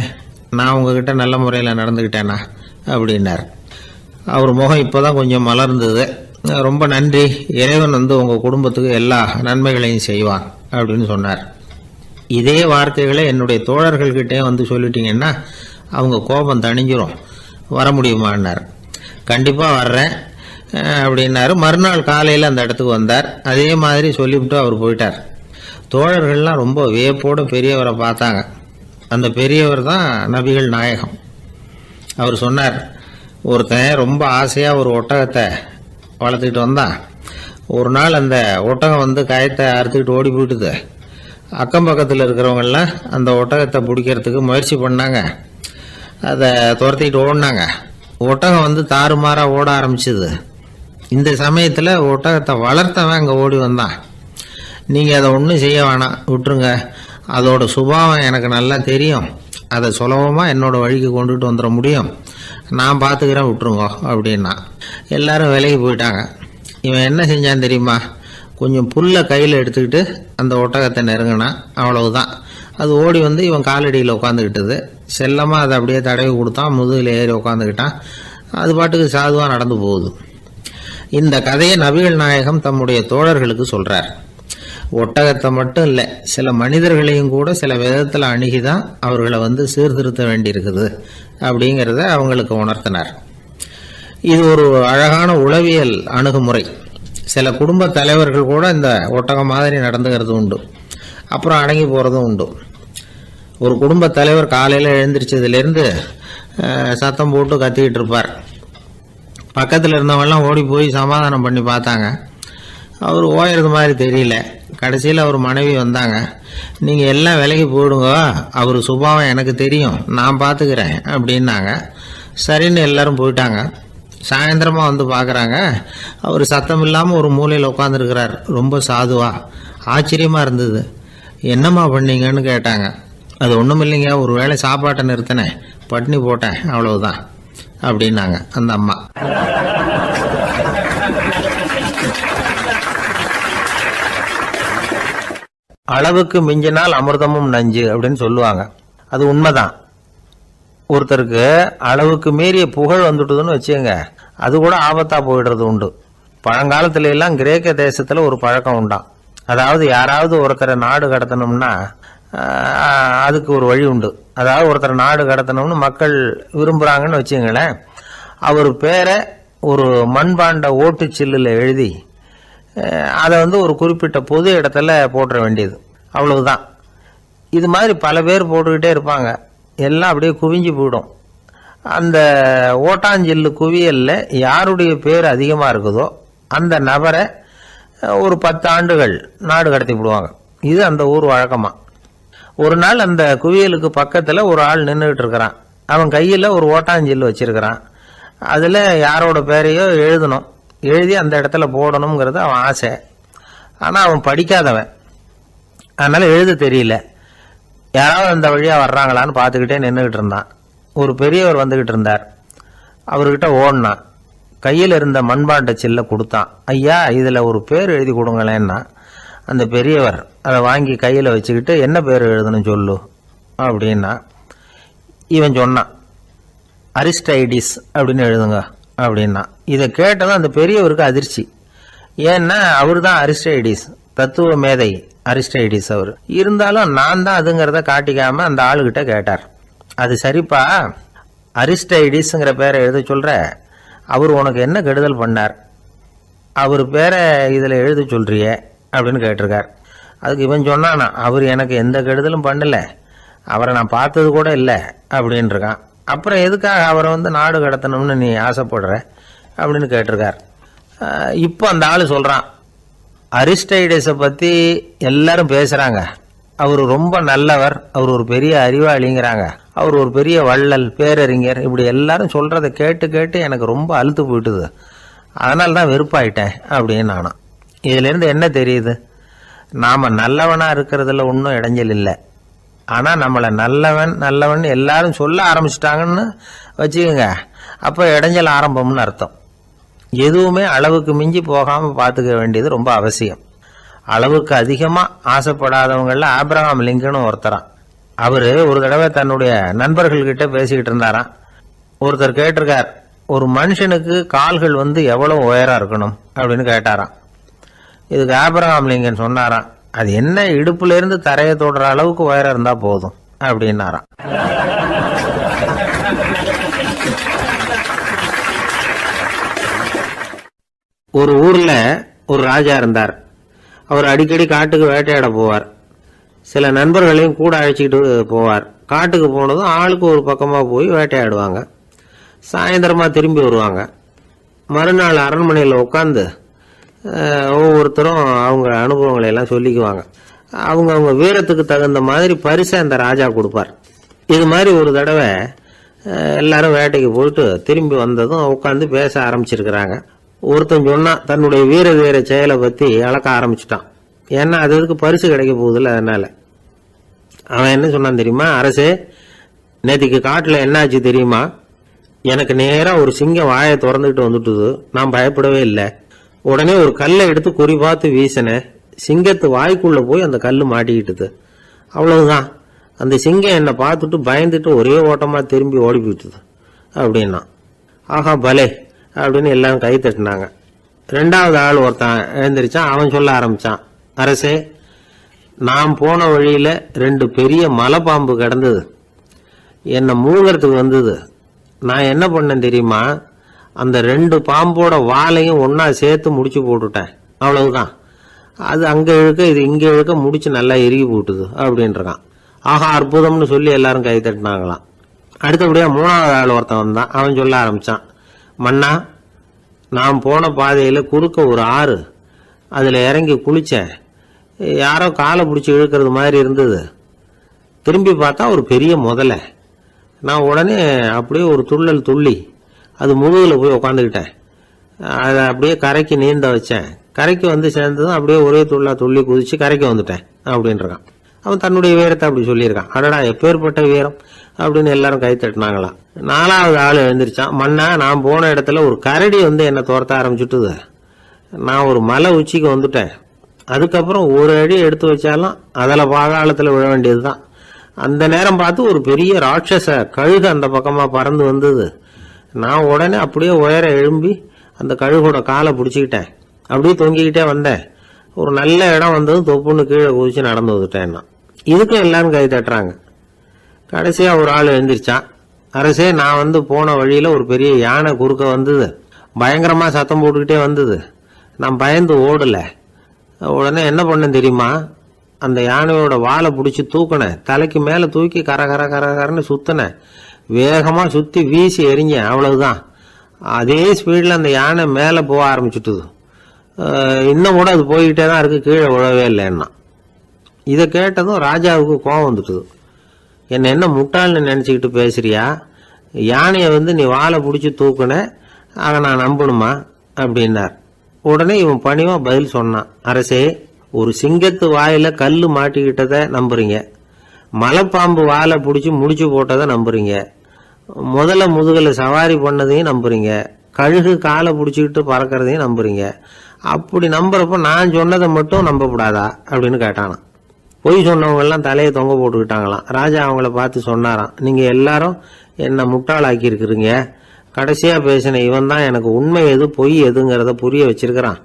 நான் உங்ககிட்ட நல்ல முறையில் நடந்துக்கிட்டேனா அப்படின்னார். அவர் முகம் இப்போ தான் கொஞ்சம் மலர்ந்தது. ரொம்ப நன்றி, இறைவன் உங்கள் குடும்பத்துக்கு எல்லா நன்மைகளையும் செய்வான் அப்படின்னு சொன்னார். இதே வார்த்தைகளை என்னுடைய தோழர்கள்கிட்டே சொல்லிட்டீங்கன்னா அவங்க கோபம் தணிஞ்சிரும், வர முடியுமான்னார். கண்டிப்பாக வர்றேன் அப்படின்னாரு. மறுநாள் காலையில் அந்த இடத்துக்கு வந்தார். அதே மாதிரி சொல்லிவிட்டு அவர் போயிட்டார். தோழர்கள்லாம் ரொம்ப வியப்போடு பெரியவரை பார்த்தாங்க. அந்த பெரியவர் தான் நபிகள் நாயகம். அவர் சொன்னார், ஒருத்தன் ரொம்ப ஆசையாக ஒரு ஒட்டகத்தை வளர்த்துக்கிட்டு வந்தான். ஒரு நாள் அந்த ஒட்டகம் கயத்தை அறுத்துக்கிட்டு ஓடி போயிட்டுது. அக்கம் பக்கத்தில் இருக்கிறவங்கெல்லாம் அந்த ஒட்டகத்தை பிடிக்கிறதுக்கு முயற்சி பண்ணாங்க. அதை துரத்திக்கிட்டு ஓடினாங்க. ஒட்டகம் தாறுமாறாக ஓட ஆரம்பிச்சுது. இந்த சமயத்தில் ஒட்டகத்தை வளர்த்தவன் அங்கே ஓடி வந்தான். நீங்கள் அதை ஒன்றும் செய்ய வேணாம், விட்டுருங்க, அதோட சுபாவம் எனக்கு நல்லா தெரியும், அதை சுலபமாக என்னோடய வழிக்கு கொண்டுட்டு வந்துட முடியும், நான் பார்த்துக்கிறேன், விட்டுருங்கோ அப்படின்னா. எல்லாரும் விலைக்கு போயிட்டாங்க. இவன் என்ன செஞ்சான் தெரியுமா? கொஞ்சம் புல்லை கையில் எடுத்துக்கிட்டு அந்த ஒட்டகத்தை நெருங்கினான். அவ்வளவுதான். அது ஓடி இவன் காலடியில் உட்காந்துக்கிட்டது. செல்லமாக அதை அப்படியே தடவி கொடுத்தான். முதுகில் ஏறி உட்காந்துக்கிட்டான். அது பாட்டுக்கு சாதுவாக நடந்து போகுது. இந்த கதையை நபிகள் நாயகம் தம்முடைய தோழர்களுக்கு சொல்கிறார். ஒட்டகத்தை மட்டும் இல்லை, சில மனிதர்களையும் கூட சில விதத்தில் அணுகி தான் அவர்களை சீர்திருத்த வேண்டியிருக்குது அப்படிங்கிறத அவங்களுக்கு உணர்த்தினார். இது ஒரு அழகான உளவியல் அணுகுமுறை. சில குடும்ப தலைவர்கள் கூட இந்த ஒட்டகம் மாதிரி நடந்துக்கிறது உண்டு, அப்புறம் அடங்கி போகிறதும் உண்டு. ஒரு குடும்ப தலைவர் காலையில் எழுந்திரிச்சதுலேருந்து சத்தம் போட்டு கத்திக்கிட்டு இருப்பார். பக்கத்தில் இருந்தவங்கெல்லாம் ஓடி போய் சமாதானம் பண்ணி பார்த்தாங்க. அவர் ஓயறது மாதிரி தெரியல. கடைசியில் அவர் மனைவி வந்தாங்க. நீங்கள் எல்லாம் விலைக்கு போயிடுங்க, அவர் சுபாவம் எனக்கு தெரியும், நான் பார்த்துக்கிறேன் அப்படின்னாங்க. சரின்னு எல்லாரும் போயிட்டாங்க. சாயந்தரமாக பார்க்குறாங்க, அவர் சத்தம் இல்லாமல் ஒரு மூலையில் உட்காந்துருக்கிறார். ரொம்ப சாதுவா. ஆச்சரியமாக இருந்தது. என்னம்மா பண்ணீங்கன்னு கேட்டாங்க. அது ஒன்றும் இல்லைங்க, ஒரு வேளை சாப்பாட்டை நிறுத்தினேன், பட்னி போட்டேன், அவ்வளவுதான் அப்படின்னாங்க அந்த அம்மா. அளவுக்கு மிஞ்சினால் அமிர்தமும் நஞ்சு அப்படின்னு சொல்லுவாங்க. அது உண்மைதான். ஒருத்தருக்கு அளவுக்கு மீறிய புகழ் வந்துட்டுதுன்னு வச்சுங்க, அது கூட ஆபத்தா போயிடுறது உண்டு. பழங்காலத்துல எல்லாம் கிரேக்க தேசத்துல ஒரு பழக்கம் உண்டாம். அதாவது யாராவது ஒருத்தரை நாடு கடத்தணும்னா அதுக்கு ஒரு வழி உண்டு. அதாவது ஒருத்தரை நாடு கடத்தணும்னு மக்கள் விரும்புகிறாங்கன்னு வச்சுங்களேன், அவர் பேரை ஒரு மண்பாண்ட ஓட்டுச்சில்லில் எழுதி அதை ஒரு குறிப்பிட்ட பொது இடத்துல போட்டுற வேண்டியது, அவ்வளவுதான். இது மாதிரி பல பேர் போட்டுக்கிட்டே இருப்பாங்க, எல்லாம் அப்படியே குவிஞ்சு போயிடும். அந்த ஓட்டாஞ்சில்லு குவியலில் யாருடைய பேர் அதிகமாக இருக்குதோ அந்த நபரை ஒரு 10 ஆண்டுகள் நாடு கடத்தி விடுவாங்க. இது அந்த ஊர் வழக்கமாக. ஒரு நாள் அந்த குவியலுக்கு பக்கத்தில் ஒரு ஆள் நின்றுக்கிட்டு இருக்கிறான். அவன் கையில் ஒரு ஓட்டாஞ்சில்லு வச்சிருக்கிறான். அதில் யாரோட பேரையோ எழுதணும், எழுதி அந்த இடத்துல போடணுங்கிறது அவன் ஆசை. ஆனால் அவன் படிக்காதவன், அதனால் எழுத தெரியல. யாராவது அந்த வழியாக வர்றாங்களான்னு பார்த்துக்கிட்டே நின்றுக்கிட்டு இருந்தான். ஒரு பெரியவர் வந்துக்கிட்டு இருந்தார். அவர்கிட்ட ஓடினான். கையில் இருந்த மண்பாண்ட சில்லை கொடுத்தான். ஐயா, இதில் ஒரு பேர் எழுதி கொடுங்களேன்னா அந்த பெரியவர் அதை வாங்கி கையில் வச்சுக்கிட்டு, என்ன பேர் எழுதணும் சொல்லு அப்படின்னா. இவன் சொன்னான், அரிஸ்டைடிஸ் அப்படின்னு எழுதுங்க அப்படின்னா. இதை கேட்டதும் அந்த பெரியவருக்கு அதிர்ச்சி. ஏன்னா அவர் தான் அரிஸ்டைடிஸ், தத்துவ மேதை அரிஸ்டைடிஸ் அவர். இருந்தாலும் நான் தான் அதுங்கிறத காட்டிக்காம அந்த ஆளுகிட்ட கேட்டார். அது சரிப்பா, அரிஸ்டைடிஸ்ங்கிற பேரை எழுத சொல்ற, அவர் உனக்கு என்ன கெடுதல் பண்ணார், அவர் பேரை இதில் எழுத சொல்றியே அப்படின்னு கேட்டிருக்கார். அதுக்கு இவன் சொன்னானா, அவர் எனக்கு எந்த கெடுதலும் பண்ணலை, அவரை நான் பார்த்தது கூட இல்லை அப்படின்ட்டுருக்கான். அப்புறம் எதுக்காக அவரை நாடு கடத்தணும்னு நீ ஆசைப்படுற அப்படின்னு கேட்டிருக்கார். இப்போ அந்த ஆள் சொல்கிறான், அரிஸ்டைடிஸை பற்றி எல்லாரும் பேசுகிறாங்க, அவர் ரொம்ப நல்லவர், அவர் ஒரு பெரிய அறிவாளிங்கிறாங்க, அவர் ஒரு பெரிய வள்ளல், பேரறிஞர், இப்படி எல்லாரும் சொல்கிறத கேட்டு கேட்டு எனக்கு ரொம்ப அழுத்து போயிட்டுது, அதனால தான் வெறுப்பாயிட்டேன் அப்படின்னு நானும். இதிலேருந்து என்ன தெரியுது, நாம் நல்லவனாக இருக்கிறதுல ஒன்றும் இடைஞ்சல் இல்லை. ஆனால் நம்மளை நல்லவன் நல்லவன் எல்லாரும் சொல்ல ஆரம்பிச்சிட்டாங்கன்னு வச்சுக்கோங்க, அப்போ இடைஞ்சல் ஆரம்பம்னு அர்த்தம். எதுவுமே அளவுக்கு மிஞ்சி போகாமல் பார்த்துக்க வேண்டியது ரொம்ப அவசியம். அளவுக்கு அதிகமாக ஆசைப்படாதவங்களில் ஆப்ரஹாம் லிங்கனும் ஒருத்தரான். அவர் ஒரு தடவை தன்னுடைய நண்பர்கள்கிட்ட பேசிக்கிட்டு இருந்தாராம். ஒருத்தர் கேட்டிருக்கார், ஒரு மனுஷனுக்கு கால்கள் எவ்வளோ உயரம் இருக்கணும் அப்படின்னு கேட்டாராம். இதுக்கு ஆப்ரஹாம் லிங்கன் சொன்னாராம், அது என்ன, இடுப்புலேருந்து தரையை தொடுற அளவுக்கு உயரம் இருந்தால் போதும் அப்படின்னாராம். ஒரு ஊரில் ஒரு ராஜா இருந்தார். அவர் அடிக்கடி காட்டுக்கு வேட்டையாட போவார். சில நண்பர்களையும் கூட அழைச்சிக்கிட்டு போவார். காட்டுக்கு போனதும் ஆளுக்கு ஒரு பக்கமாக போய் வேட்டையாடுவாங்க. சாயந்தரமாக திரும்பி வருவாங்க. மறுநாள் அரண்மனையில் உட்காந்து ஒவ்வொருத்தரும் அவங்க அனுபவங்களை எல்லாம் சொல்லிக்குவாங்க. அவங்க வீரத்துக்கு தகுந்த மாதிரி பரிசை அந்த ராஜா கொடுப்பார். இது மாதிரி ஒரு தடவை எல்லாரும் வேட்டைக்கு போயிட்டு திரும்பி வந்ததும் உட்காந்து பேச ஆரம்பிச்சிருக்கிறாங்க. ஒருத்தன் சொன்னான், தன்னுடைய வீர செயலை பற்றி அளக்க ஆரம்பிச்சிட்டான். ஏன்னா அது எதுக்கு பரிசு கிடைக்க போகுதில்ல, அதனால. அவன் என்ன சொன்னான் தெரியுமா, அரசே, நேற்றுக்கு காட்டில் என்னாச்சு தெரியுமா, எனக்கு நேராக ஒரு சிங்கம் வாயை திறந்துக்கிட்டு வந்துட்டுது, நான் பயப்படவே இல்லை. உடனே ஒரு கல்லை எடுத்து குறி பார்த்து வீசினேன், சிங்கத்து வாய்க்குள்ளே போய் அந்த கல் மாட்டிக்கிட்டுது, அவ்வளவுதான். அந்த சிங்கம் என்னை பார்த்துட்டு பயந்துட்டு ஒரே ஓட்டமாக திரும்பி ஓடி போயிட்டுது அப்படின்னா. ஆஹா பலே அப்படின்னு எல்லாரும் கை தட்டினாங்க. 2வது ஆள் ஒருத்தன் எழுந்திரிச்சான். அவன் சொல்ல ஆரம்பிச்சான், அரசே, நான் போன வழியில் 2 பெரிய மலைப்பாம்பு கிடந்தது, என்னை மூழ்கிறதுக்கு வந்தது. நான் என்ன பண்ணேன் தெரியுமா, அந்த 2 பாம்போட வாலையும் ஒன்றா சேர்த்து முடிச்சு போட்டுட்டேன், அவ்வளவுதான். அது அங்கே இழுக்க இது இங்கே இழுக்க முடிச்சு நல்லா எருகி போட்டுது அப்படின்றான். ஆஹா அற்புதம்னு சொல்லி எல்லாரும் கை தட்டினாங்களாம். அடுத்தபடியாக 3வது ஆள் ஒருத்தன் வந்தான். அவன் சொல்ல ஆரம்பித்தான், மன்னா, நான் போன பாதையில் குறுக்க ஒரு ஆறு, அதில் இறங்கி குளித்தேன், யாரோ காலை பிடிச்சி இழுக்கிறது மாதிரி இருந்தது. திரும்பி பார்த்தா ஒரு பெரிய முதலை. நான் உடனே அப்படியே ஒரு துள்ளல் துள்ளி அது முதுகில் போய் உக்காந்துக்கிட்டேன். அதை அப்படியே கரைக்கு நீந்த வச்சேன். கரைக்கு சேர்ந்ததும் அப்படியே ஒரே துள்ளி குதிச்சு கரைக்கு வந்துட்டேன் அப்படின்றான். அவன் தன்னுடைய வீரத்தை அப்படி சொல்லியிருக்கான். அடடா எப்பேற்பட்ட வீரம் அப்படின்னு எல்லாரும் கை தட்டினாங்களாம். 4வது ஆள் எழுந்திரிச்சான், மன்னா, நான் போன இடத்துல ஒரு கரடி என்னை துரத்த ஆரம்பிச்சுட்டுது. நான் ஒரு மலை உச்சிக்கு வந்துட்டேன். அதுக்கப்புறம் ஒரு அடி எடுத்து வச்சாலும் அதில் பாதாளத்தில் விழ வேண்டியது தான். அந்த நேரம் பார்த்து ஒரு பெரிய ராட்சச கழுகு அந்த பக்கமாக பறந்து வந்தது. நான் உடனே அப்படியே உயர எழும்பி அந்த கழுகோட காலை பிடிச்சிக்கிட்டேன். அப்படியே தொங்கிக்கிட்டே வந்தேன். ஒரு நல்ல இடம் வந்ததும் தொப்புன்னு கீழே குதிச்சு நடந்து வந்துட்டேன். இதுக்கும் எல்லாரும் கை தட்டுறாங்க. கடைசியாக ஒரு ஆள் எழுந்திரிச்சான். அரசே, நான் வந்து போன வழியில் ஒரு பெரிய யானை குறுக்க வந்தது, பயங்கரமாக சத்தம் போட்டுக்கிட்டே வந்தது. நான் பயந்து ஓடலை. உடனே என்ன பண்ணேன் தெரியுமா? அந்த யானையோட வாலை பிடிச்சி தூக்கினேன், தலைக்கு மேலே தூக்கி கரன்னு சுற்றினேன், வேகமாக சுற்றி வீசி எறிஞ்சேன், அவ்வளவுதான். அதே ஸ்பீடில் அந்த யானை மேலே போக ஆரம்பிச்சுட்டுது. இன்னும் கூட அது போய்கிட்டே தான் இருக்குது, கீழே விழவே இல்லைன்னா. இதை கேட்டதும் ராஜாவுக்கு கோபம் வந்துட்டுது. என்ன முட்டாள்னு நினச்சிக்கிட்டு பேசுறியா? யானையை வந்து நீ வாழை பிடிச்சி தூக்குன, அதை நான் நம்பணுமா அப்படின்னார். உடனே இவன் பணிவாக பதில் சொன்னான். அரசே, ஒரு சிங்கத்து வாயில கல் மாட்டிக்கிட்டதை நம்புறீங்க, மலைப்பாம்பு வாழை பிடிச்சி முடிச்சு போட்டதை நம்புறீங்க, முதல்ல முதுகில் சவாரி பண்ணதையும் நம்புறீங்க, கழுகு காலை பிடிச்சிக்கிட்டு பறக்கிறதையும் நம்புறீங்க. அப்படி நம்புறப்ப நான் சொன்னதை மட்டும் நம்பக்கூடாதா அப்படின்னு கேட்டானான். பொய் சொன்னவங்கெல்லாம் தலையை தொங்க போட்டுக்கிட்டாங்களாம். ராஜா அவங்கள பார்த்து சொன்னாராம், நீங்கள் எல்லாரும் என்னை முட்டாளாக்கி இருக்கிறீங்க. கடைசியாக பேசின இவன் தான் எனக்கு உண்மை எது பொய் எதுங்கிறத புரிய வச்சிருக்கிறான்.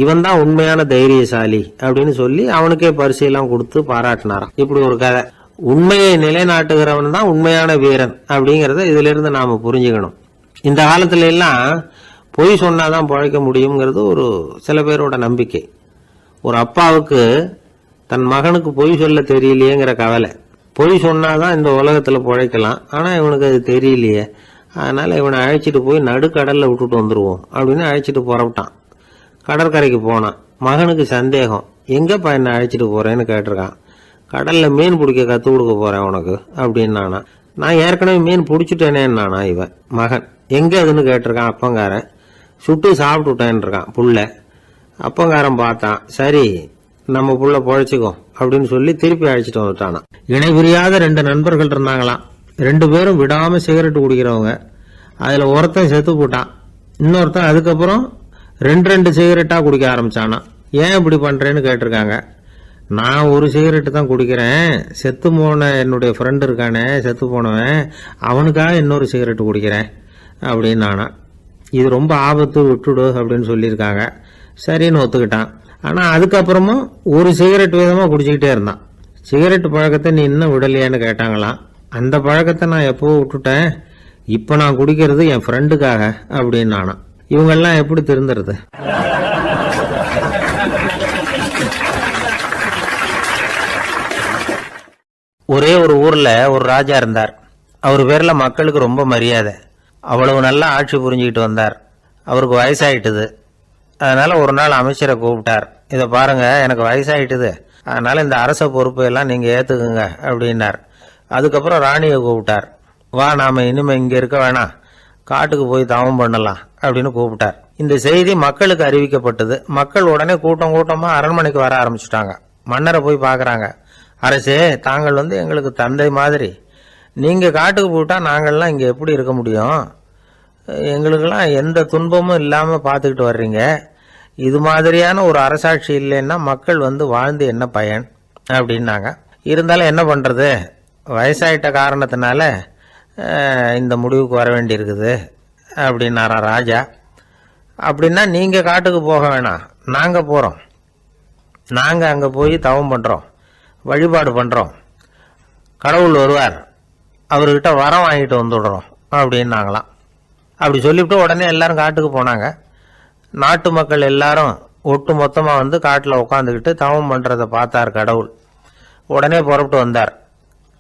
இவன் தான் உண்மையான தைரியசாலி அப்படின்னு சொல்லி அவனுக்கே பரிசையெல்லாம் கொடுத்து பாராட்டினாராம். இப்படி ஒரு கதை. உண்மையை நிலைநாட்டுகிறவன் தான் உண்மையான வீரன் அப்படிங்கிறத இதிலிருந்து நாம் புரிஞ்சுக்கணும். இந்த காலத்துல எல்லாம் பொய் சொன்னாதான் பழைக்க முடியுங்கிறது ஒரு சில பேரோட நம்பிக்கை. ஒரு அப்பாவுக்கு தன் மகனுக்கு பொய் சொல்ல தெரியலையேங்கிற கவலை. பொய் சொன்னாதான் இந்த உலகத்தில் பிழைக்கலாம், ஆனால் இவனுக்கு அது தெரியலையே, அதனால் இவனை அழைச்சிட்டு போய் நடுக்கடலில் விட்டுட்டு வந்துடுவோம் அப்படின்னு அழைச்சிட்டு புறப்பட்டான். கடற்கரைக்கு போனான். மகனுக்கு சந்தேகம், எங்கேப்பா என்னை அழைச்சிட்டு போகிறேன்னு கேட்டிருக்கான். கடலில் மீன் பிடிக்க கற்றுக் கொடுக்க போகிறேன் உனக்கு அப்படின்னானா. நான் ஏற்கனவே மீன் பிடிச்சிட்டேனேன்னானா இவன் மகன். எங்கே அதுன்னு கேட்டிருக்கான் அப்பங்காரன். சுட்டு சாப்பிட்டுட்டேன்னு இருக்கான் புள்ள. அப்பங்காரன் பார்த்தான், சரி நம்ம புள்ள பொழைச்சிக்கோ அப்படின்னு சொல்லி திருப்பி அழைச்சிட்டு வந்துட்டானா. இணை புரியாத 2 நண்பர்கள் இருந்தாங்களாம். 2 பேரும் விடாம சிகரெட் குடிக்கிறவங்க. அதுல ஒருத்தன் செத்து போட்டான், இன்னொருத்தன் அதுக்கப்புறம் 2 சிகரெட்டா குடிக்க ஆரம்பிச்சானா. ஏன் இப்படி பண்றேன்னு கேட்டிருக்காங்க. நான் ஒரு சிகரெட்டு தான் குடிக்கிறேன், செத்து போன என்னுடைய ஃப்ரெண்டு இருக்கானே செத்து போனவன், அவனுக்காக இன்னொரு சிகரெட்டு குடிக்கிறேன் அப்படின்னு நானா. இது ரொம்ப ஆபத்து, விட்டுடு அப்படின்னு சொல்லியிருக்காங்க. சரின்னு ஒத்துக்கிட்டான். ஆனால் அதுக்கப்புறமும் ஒரு சிகரெட் வீதமாக குடிச்சிக்கிட்டே இருந்தான். சிகரெட் பழக்கத்தை நீ இன்னும் விடலையான்னு கேட்டாங்களாம். அந்த பழக்கத்தை நான் எப்போ விட்டுட்டேன், இப்போ நான் குடிக்கிறது என் ஃப்ரெண்டுக்காக அப்படின்னு நானா. இவங்கெல்லாம் எப்படி திருந்துறது? ஒரே ஒரு ஊரில் ஒரு ராஜா இருந்தார். அவர் பேரில் மக்களுக்கு ரொம்ப மரியாதை. அவ்வளவு நல்லா ஆட்சி புரிஞ்சுக்கிட்டு வந்தார். அவருக்கு வயசாயிட்டுது. அதனால் ஒரு நாள் அமைச்சரை கூப்பிட்டார். இதை பாருங்க, எனக்கு வயசாயிட்டுது, அதனால் இந்த அரச பொறுப்பை எல்லாம் நீங்கள் ஏற்றுக்குங்க அப்படின்னார். அதுக்கப்புறம் ராணியை கூப்பிட்டார். வா, நாம் இனிமேல் இங்கே இருக்க வேணாம், காட்டுக்கு போய் தவம் பண்ணலாம் அப்படின்னு கூப்பிட்டார். இந்த செய்தி மக்களுக்கு அறிவிக்கப்பட்டது. மக்கள் உடனே கூட்டம் கூட்டமாக அரண்மனைக்கு வர ஆரம்பிச்சுட்டாங்க. மன்னரை போய் பார்க்குறாங்க. அரசே, தாங்கள் வந்து எங்களுக்கு தந்தை மாதிரி, நீங்கள் காட்டுக்கு போயிட்டால் நாங்கள்லாம் இங்கே எப்படி இருக்க முடியும்? எங்களுக்கெல்லாம் எந்த துன்பமும் இல்லாமல் பார்த்துக்கிட்டு வர்றீங்க. இது மாதிரியான ஒரு அரசாட்சி இல்லைன்னா மக்கள் வந்து வாழ்ந்து என்ன பயன் அப்படின்னாங்க. இருந்தாலும் என்ன பண்ணுறது, வயசாயிட்ட காரணத்தினால இந்த முடிவுக்கு வர வேண்டியிருக்குது அப்படின்னாரா ராஜா. அப்படின்னா நீங்கள் காட்டுக்கு போக வேணாம், நாங்கள் போகிறோம். நாங்கள் அங்கே போய் தவம் பண்ணுறோம், வழிபாடு பண்ணுறோம், கடவுள் வருவார், அவர்கிட்ட வரம் வாங்கிட்டு வந்துடுறோம் அப்படின்னாங்களாம். அப்படி சொல்லிவிட்டு உடனே எல்லாரும் காட்டுக்கு போனாங்க. நாட்டு மக்கள் எல்லாரும் ஒட்டு மொத்தமாக வந்து காட்டில் உட்காந்துக்கிட்டு தவம் பண்ணுறதை பார்த்தார் கடவுள். உடனே புறப்பட்டு வந்தார்.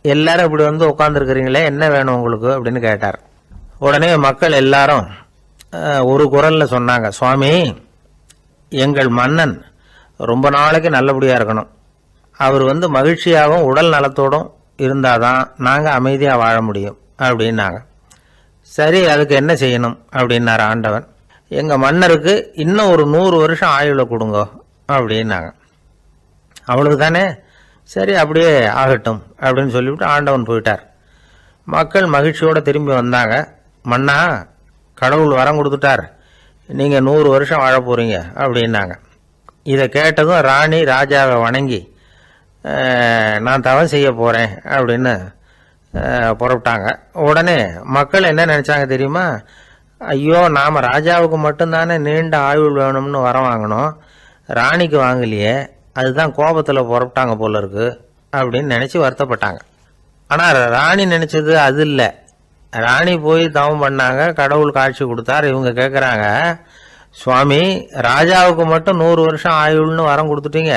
எல்லாரும் இப்படி வந்து உட்காந்துருக்கிறீங்களே, என்ன வேணும் உங்களுக்கு அப்படின்னு கேட்டார். உடனே மக்கள் எல்லாரும் ஒரு குரலில் சொன்னாங்க, சுவாமி, எங்கள் மன்னன் ரொம்ப நாளைக்கு நல்லபடியாக இருக்கணும், அவர் வந்து மகிழ்ச்சியாகவும் உடல் நலத்தோடும் இருந்தாதான் நாங்கள் அமைதியாக வாழ முடியும் அப்படின்னாங்க. சரி, அதுக்கு என்ன செய்யணும் அப்படின்னார் ஆண்டவன். எங்கள் மன்னருக்கு இன்னும் ஒரு 100 வருஷம் ஆயுளை கொடுங்க அப்படின்னாங்க. அவ்வளவு தானே, சரி அப்படியே ஆகட்டும் அப்படின்னு சொல்லிவிட்டு ஆண்டவன் போயிட்டார். மக்கள் மகிழ்ச்சியோடு திரும்பி வந்தாங்க. மன்னா, கடவுள் வரம் கொடுத்துட்டார், நீங்கள் 100 வருஷம் வாழ போகிறீங்க அப்படின்னாங்க. இதை கேட்டதும் ராணி ராஜாவை வணங்கி, நான் தவம் செய்ய போகிறேன் அப்படின்னு புறப்பட்டாங்க. உடனே மக்கள் என்ன நினச்சாங்க தெரியுமா? ஐயோ, நாம் ராஜாவுக்கு மட்டும்தானே நீண்ட ஆயுள் வேணும்னு வரம் வாங்கினோம், ராணிக்கு வாங்கலையே, அதுதான் கோபத்தில் புறப்பட்டாங்க போல இருக்கு அப்படின்னு நினச்சி வருத்தப்பட்டாங்க. ஆனால் ராணி நினச்சது அது இல்லை. ராணி போய் தவம் பண்ணாங்க, கடவுள் காட்சி கொடுத்தார். இவங்க கேட்குறாங்க, சுவாமி ராஜாவுக்கு மட்டும் 100 வருஷம் ஆயுள்னு வரம் கொடுத்துட்டீங்க,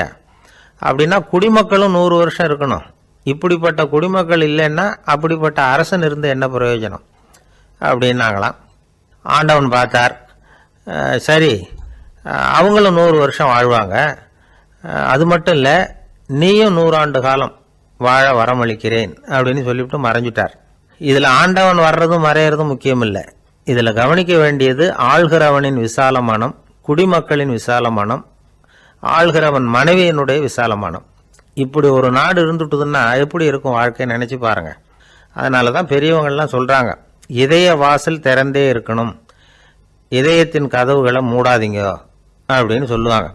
அப்படின்னா குடிமக்களும் 100 வருஷம் இருக்கணும். இப்படிப்பட்ட குடிமக்கள் இல்லைன்னா அப்படிப்பட்ட அரசன் இருந்து என்ன பிரயோஜனம் அப்படின்னாங்களாம். ஆண்டவன் பார்த்தார், சரி அவங்களும் 100 வருஷம் வாழ்வாங்க, அது மட்டும் இல்லை நீயும் 100 ஆண்டு காலம் வாழ வரமளிக்கிறேன் அப்படின்னு சொல்லிவிட்டு மறைஞ்சிட்டார். இதில் ஆண்டவன் வர்றதும் மறையிறதும் முக்கியம் இல்லை. இதில் கவனிக்க வேண்டியது ஆள்கிறவனின் விசால மனம், குடிமக்களின் விசால மனம், ஆள்கிறவன் மனைவியினுடைய விசால மனம். இப்படி ஒரு நாடு இருந்துட்டுதுன்னா எப்படி இருக்கும் வாழ்க்கை நினச்சி பாருங்கள். அதனால தான் பெரியவங்கள்லாம் சொல்கிறாங்க, இதய வாசல் திறந்தே இருக்கணும், இதயத்தின் கதவுகளை மூடாதீங்க அப்படின்னு சொல்லுவாங்க.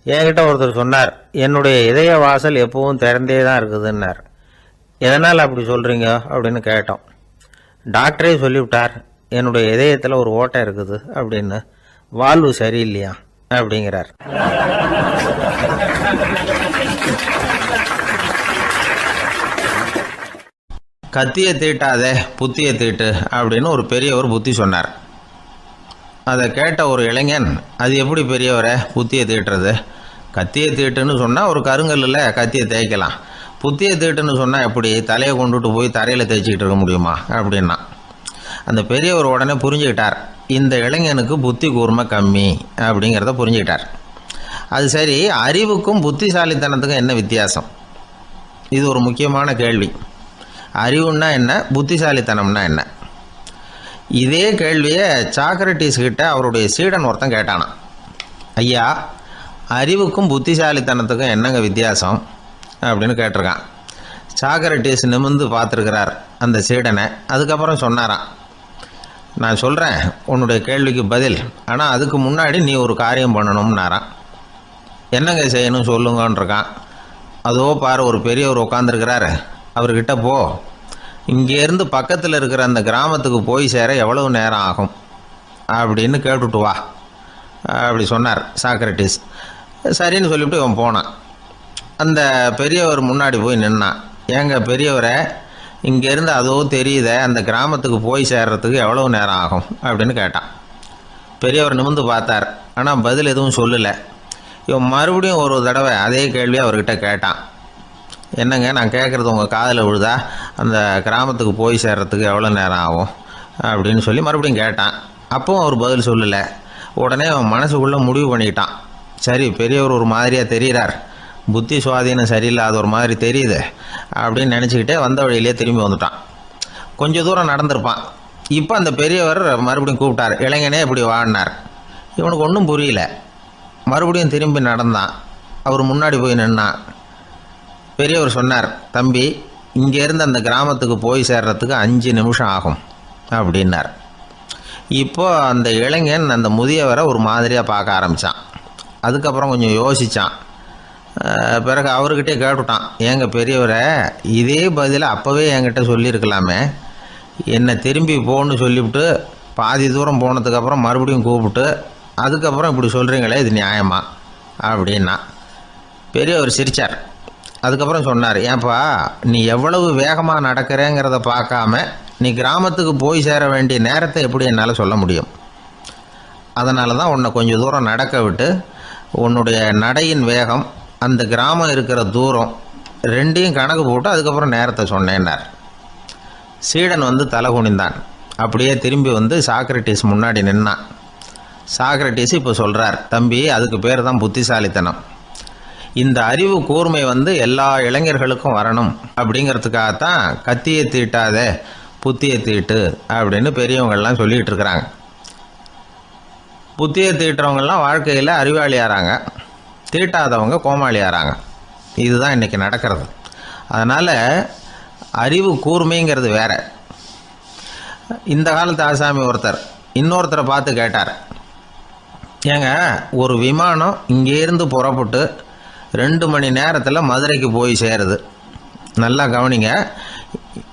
என்கிட்ட ஒருத்தர் சொன்னார், என்னுடைய இதய வாசல் எப்பவும் திறந்தே தான் இருக்குதுன்னார். எதனால் அப்படி சொல்கிறீங்க அப்படின்னு கேட்டோம். டாக்டரே சொல்லிவிட்டார், என்னுடைய இதயத்தில் ஒரு ஓட்டை இருக்குது அப்படின்னு, வால்வு சரியில்லையா அப்படிங்கிறார். கத்தியை தீட்டாதே புத்தியை தீட்டு அப்படின்னு ஒரு பெரியவர் புத்தி சொன்னார். அதை கேட்ட ஒரு இளைஞன், அது எப்படி பெரியவரை புத்தியை தீட்டுறது? கத்தியை தீட்டுன்னு சொன்னால் ஒரு கருங்கல்லில் கத்தியை தேய்க்கலாம், புத்தியை தீட்டுன்னு சொன்னால் எப்படி தலையை கொண்டுட்டு போய் தரையில் தேய்ச்சிக்கிட்டு இருக்க முடியுமா அப்படின்னா. அந்த பெரியவர் உடனே புரிஞ்சுக்கிட்டார், இந்த இளைஞனுக்கு புத்தி கூர்மை கம்மி அப்படிங்கிறத புரிஞ்சுக்கிட்டார். அது சரி, அறிவுக்கும் புத்திசாலித்தனத்துக்கும் என்ன வித்தியாசம்? இது ஒரு முக்கியமான கேள்வி. அறிவுன்னா என்ன, புத்திசாலித்தனம்னா என்ன? இதே கேள்வியை சாக்ரட்டிஸ் கிட்ட அவருடைய சீடன் ஒருத்தன் கேட்டானான். ஐயா, அறிவுக்கும் புத்திசாலித்தனத்துக்கும் என்னங்க வித்தியாசம் அப்படின்னு கேட்டிருக்கான். சாக்ரட்டிஸ் நிமிர்ந்து பார்த்துருக்கிறார் அந்த சீடனை. அதுக்கப்புறம் சொன்னாராம், நான் சொல்கிறேன் உன்னுடைய கேள்விக்கு பதில், ஆனால் அதுக்கு முன்னாடி நீ ஒரு காரியம் பண்ணணும்னாரான். என்னங்க செய்யணும் சொல்லுங்கன்றிருக்கான். அதோ பாரு, ஒரு பெரியவர் உட்காந்துருக்கிறாரு, அவர்கிட்ட போ, இங்கேருந்து பக்கத்தில் இருக்கிற அந்த கிராமத்துக்கு போய் சேர எவ்வளவு நேரம் ஆகும் அப்படின்னு கேட்டுட்டு வா அப்படி சொன்னார் சாக்ரட்டிஸ். சரின்னு சொல்லிவிட்டு இவன் போனான். அந்த பெரியவர் முன்னாடி போய் நின்னான். ஏங்க பெரியவரை, இங்கேருந்து அதோ தெரியுத அந்த கிராமத்துக்கு போய் சேர்றதுக்கு எவ்வளவு நேரம் ஆகும் அப்படின்னு கேட்டான். பெரியவர் நிமிர்ந்து பார்த்தார், ஆனால் பதில் எதுவும் சொல்லலை. இவன் மறுபடியும் ஒரு தடவை அதே கேள்வியை அவர்கிட்ட கேட்டான். என்னங்க, நான் கேட்குறது உங்கள் காதில் விழுதா? அந்த கிராமத்துக்கு போய் சேர்றதுக்கு எவ்வளோ நேரம் ஆகும் அப்படின்னு சொல்லி மறுபடியும் கேட்டான். அப்பவும் அவர் பதில் சொல்லலை. உடனே அவன் மனசுக்குள்ளே முடிவு பண்ணிக்கிட்டான், சரி பெரியவர் ஒரு மாதிரியாக தெரிகிறார், புத்தி சுவாதீனம் சரியில்லாத ஒரு மாதிரி தெரியுது அப்படின்னு நினச்சிக்கிட்டே வந்த வழியிலே திரும்பி வந்துட்டான். கொஞ்சம் தூரம் நடந்திருப்பான். இப்போ அந்த பெரியவர் மறுபடியும் கூப்பிட்டார், இளைஞனே இப்படி வாடினார். இவனுக்கு ஒன்றும் புரியல. மறுபடியும் திரும்பி நடந்தான். அவர் முன்னாடி போய் நின்னான். பெரியவர் சொன்னார், தம்பி, இங்கேருந்து அந்த கிராமத்துக்கு போய் சேர்றதுக்கு 5 நிமிஷம் ஆகும் அப்படின்னார். இப்போது அந்த இளைஞன் அந்த முதியவரை ஒரு மாதிரியாக பார்க்க ஆரம்பித்தான். அதுக்கப்புறம் கொஞ்சம் யோசித்தான். பிறகு அவர்கிட்டே கேட்டுட்டான், ஏங்க பெரியவரை, இதே பதிலை அப்போவே என்கிட்ட சொல்லியிருக்கலாமே, என்னை திரும்பி போன்னு சொல்லிவிட்டு பாதி தூரம் போனதுக்கப்புறம் மறுபடியும் கூப்பிட்டு அதுக்கப்புறம் இப்படி சொல்கிறீங்களே, இது நியாயமா அப்படின்னா. பெரியவர் சிரித்தார். அதுக்கப்புறம் சொன்னார், ஏன்பா நீ எவ்வளவு வேகமாக நடக்கிறேங்கிறத பார்க்காம நீ கிராமத்துக்கு போய் சேர வேண்டிய நேரத்தை எப்படி என்னால் சொல்ல முடியும்? அதனால தான் உன்னை கொஞ்சம் தூரம் நடக்க விட்டு உன்னுடைய நடையின் வேகம், அந்த கிராமம் இருக்கிற தூரம் ரெண்டையும் கணக்கு போட்டு அதுக்கப்புறம் நேரத்தை சொன்னேன்னார். சீடன் வந்து தலை குனிந்தான். அப்படியே திரும்பி வந்து சாக்ரட்டிஸ் முன்னாடி நின்னான். சாக்ரட்டிஸ் இப்போ சொல்கிறார், தம்பி, அதுக்கு பேர் தான் புத்திசாலித்தனம். இந்த அறிவு கூர்மை வந்து எல்லா இளைஞர்களுக்கும் வரணும் அப்படிங்கிறதுக்காகத்தான் கத்தியை தீட்டாதே புத்தியை தீட்டு அப்படின்னு பெரியவங்கள்லாம் சொல்லிகிட்டு இருக்கிறாங்க. புத்தியை தீட்டுறவங்கெல்லாம் வாழ்க்கையில் அறிவாளியாகிறாங்க, தீட்டாதவங்க கோமாளியாகிறாங்க. இதுதான் இன்றைக்கி நடக்கிறது. அதனால் அறிவு கூர்மைங்கிறது வேற. இந்த காலத்து ஆசாமி ஒருத்தர் இன்னொருத்தரை பார்த்து கேட்டார், ஏங்க ஒரு விமானம் இங்கேருந்து புறப்பட்டு 2 மணி நேரத்தில் மதுரைக்கு போய் சேருது. நல்லா கவனிங்க,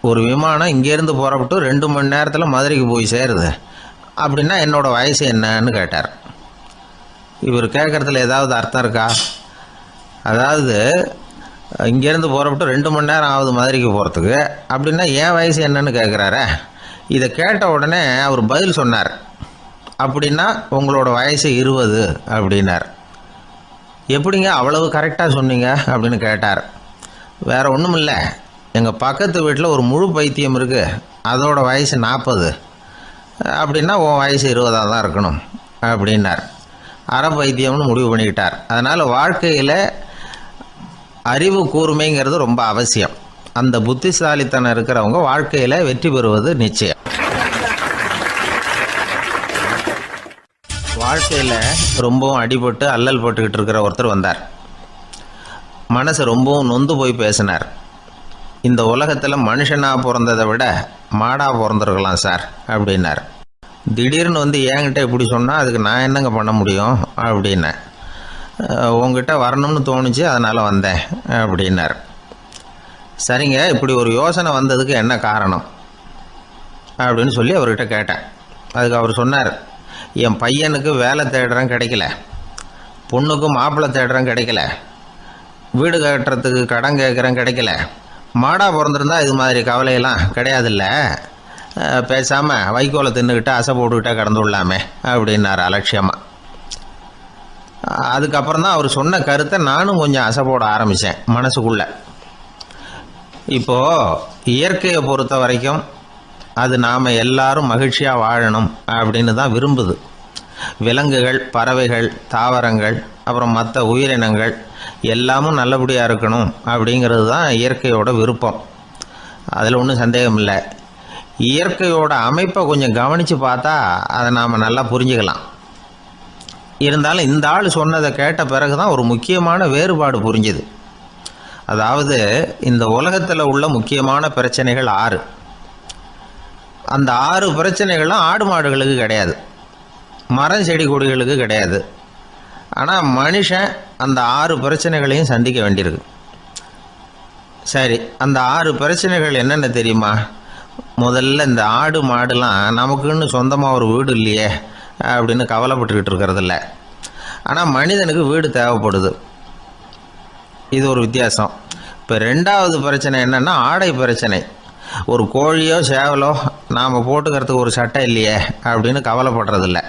ஒரு விமானம் இங்கேருந்து புறப்பட்டு 2 மணி நேரத்தில் மதுரைக்கு போய் சேருது அப்படின்னா என்னோடய வயசு என்னன்னு கேட்டார். இவர் கேட்குறதுல ஏதாவது அர்த்தம் இருக்கா? அதாவது இங்கேருந்து புறப்பட்டு 2 மணி நேரம் ஆகுது மதுரைக்கு போகிறதுக்கு. அப்படின்னா என் வயசு என்னன்னு கேட்குறாரே. இதை கேட்ட உடனே அவர் பதில் சொன்னார். அப்படின்னா உங்களோட வயசு 20 அப்படின்னார். எப்படிங்க அவ்வளவு கரெக்டாக சொன்னீங்க அப்படின்னு கேட்டார். வேறு ஒன்றும் இல்லை, எங்கள் பக்கத்து வீட்டில் ஒரு முழு பைத்தியம் இருக்குது, அதோட வயசு 40. அப்படின்னா உன் வயசு 20 தான் இருக்கணும் அப்படின்னார். அரை பைத்தியம்னு முடிவு பண்ணிக்கிட்டார். அதனால் வாழ்க்கையில் அறிவு கூர்மைங்கிறது ரொம்ப அவசியம். அந்த புத்திசாலித்தனம் இருக்கிறவங்க வாழ்க்கையில் வெற்றி பெறுவது நிச்சயம். வாழ்க்கையில் ரொம்பவும் அடிபட்டு அல்லல் போட்டுக்கிட்டு இருக்கிற ஒருத்தர் வந்தார். மனசு ரொம்பவும் நொந்து போய் பேசினார். இந்த உலகத்தில் மனுஷனாக பிறந்ததை விட மாடாக பிறந்திருக்கலாம் சார் அப்படின்னார். திடீர்னு வந்து என்கிட்ட இப்படி சொன்னால் அதுக்கு நான் என்னங்க பண்ண முடியும் அப்படின்னேன். உங்ககிட்ட வரணும்னு தோணுச்சு, அதனால் வந்தேன் அப்படின்னார். சரிங்க, இப்படி ஒரு யோசனை வந்ததுக்கு என்ன காரணம் அப்படின்னு சொல்லி அவர்கிட்ட கேட்டேன். அதுக்கு அவர் சொன்னார், என் பையனுக்கு வேலை தேடுறேன் கிடைக்கல, பொண்ணுக்கு மாப்பிள்ளை தேடுறேன் கிடைக்கல, வீடு கட்டுறதுக்கு கடன் கேட்குறேன் கிடைக்கல, மாடாக பிறந்திருந்தா இது மாதிரி கவலையெல்லாம் கிடையாதுல்ல, பேசாமல் வைக்கோலை தின்னுக்கிட்டு அசை போட்டுக்கிட்டே கடந்துள்ளாமே அப்படின்னார் அலட்சியமாக. அதுக்கப்புறம் தான் அவர் சொன்ன கருத்தை நானும் கொஞ்சம் அசை போட ஆரம்பித்தேன் மனசுக்குள்ளே. இப்போது இயற்கையை பொறுத்த வரைக்கும் அது நாம் எல்லாரும் மகிழ்ச்சியாக வாழணும் அப்படின்னு தான் விரும்புது. விலங்குகள், பறவைகள், தாவரங்கள், அப்புறம் மற்ற உயிரினங்கள் எல்லாமும் நல்லபடியாக இருக்கணும் அப்படிங்கிறது தான் இயற்கையோட விருப்பம். அதில் ஒன்றும் சந்தேகம் இல்லை. இயற்கையோட அமைப்பை கொஞ்சம் கவனித்து பார்த்தா அதை நாம் நல்லா புரிஞ்சுக்கலாம். இருந்தாலும் இந்த ஆள் சொன்னதை கேட்ட பிறகு தான் ஒரு முக்கியமான வேறுபாடு புரிஞ்சுது. அதாவது இந்த உலகத்தில் உள்ள முக்கியமான பிரச்சனைகள் 6. அந்த 6 பிரச்சனைகளும் ஆடு மாடுகளுக்கு கிடையாது, மரம் செடி கொடிகளுக்கு கிடையாது. ஆனால் மனுஷன் அந்த 6 பிரச்சனைகளையும் சந்திக்க வேண்டியிருக்கு. சரி, அந்த 6 பிரச்சனைகள் என்னென்ன தெரியுமா? முதல்ல இந்த ஆடு மாடுலாம் நமக்குன்னு சொந்தமாக ஒரு வீடு இல்லையே அப்படின்னு கவலைப்பட்டுக்கிட்டு இருக்கிறதில்ல. ஆனால் மனிதனுக்கு வீடு தேவைப்படுது. இது ஒரு வித்தியாசம். இப்போ 2வது பிரச்சனை என்னென்னா ஆடை பிரச்சனை. ஒரு கோழியோ சேவலோ நாம் போட்டுக்கிறதுக்கு ஒரு சட்டை இல்லையே அப்படின்னு கவலைப்படுறதில்ல.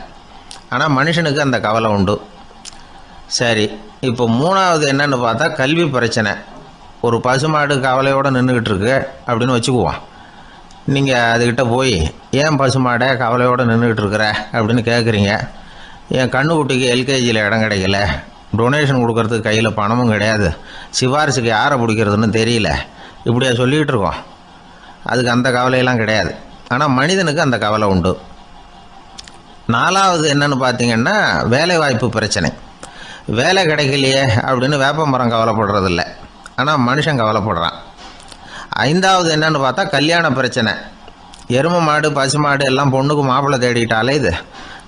ஆனால் மனுஷனுக்கு அந்த கவலை உண்டு. சரி, இப்போ 3வது என்னென்னு பார்த்தா கல்வி பிரச்சனை. ஒரு பசுமாடு கவலையோடு நின்றுக்கிட்டு இருக்கு அப்படின்னு வச்சுக்குவோம். நீங்கள் அதுக்கிட்ட போய் ஏன் பசுமாடை கவலையோடு நின்றுக்கிட்டு இருக்கிற அப்படின்னு கேட்குறீங்க. என் கண்ணுக்குட்டிக்கு எல்கேஜியில் இடம் கிடைக்கல, டொனேஷன் கொடுக்கறதுக்கு கையில் பணமும் கிடையாது, சிபாரிசுக்கு யாரை பிடிக்கிறதுன்னு தெரியல, இப்படியா சொல்லிக்கிட்டு இருக்கோம். அதுக்கு அந்த கவலையெல்லாம் கிடையாது. ஆனால் மனிதனுக்கு அந்த கவலை உண்டு. 4வது என்னென்னு பார்த்தீங்கன்னா வேலை வாய்ப்பு பிரச்சனை. வேலை கிடைக்கலையே அப்படின்னு வேப்ப மரம் கவலைப்படுறதில்ல, ஆனால் மனுஷன் கவலைப்படுறான். 5வது என்னென்னு பார்த்தா கல்யாண பிரச்சனை. எருமை மாடு பசுமாடு எல்லாம் பொண்ணுக்கு மாப்பிள்ளை தேடிட்டாலே இது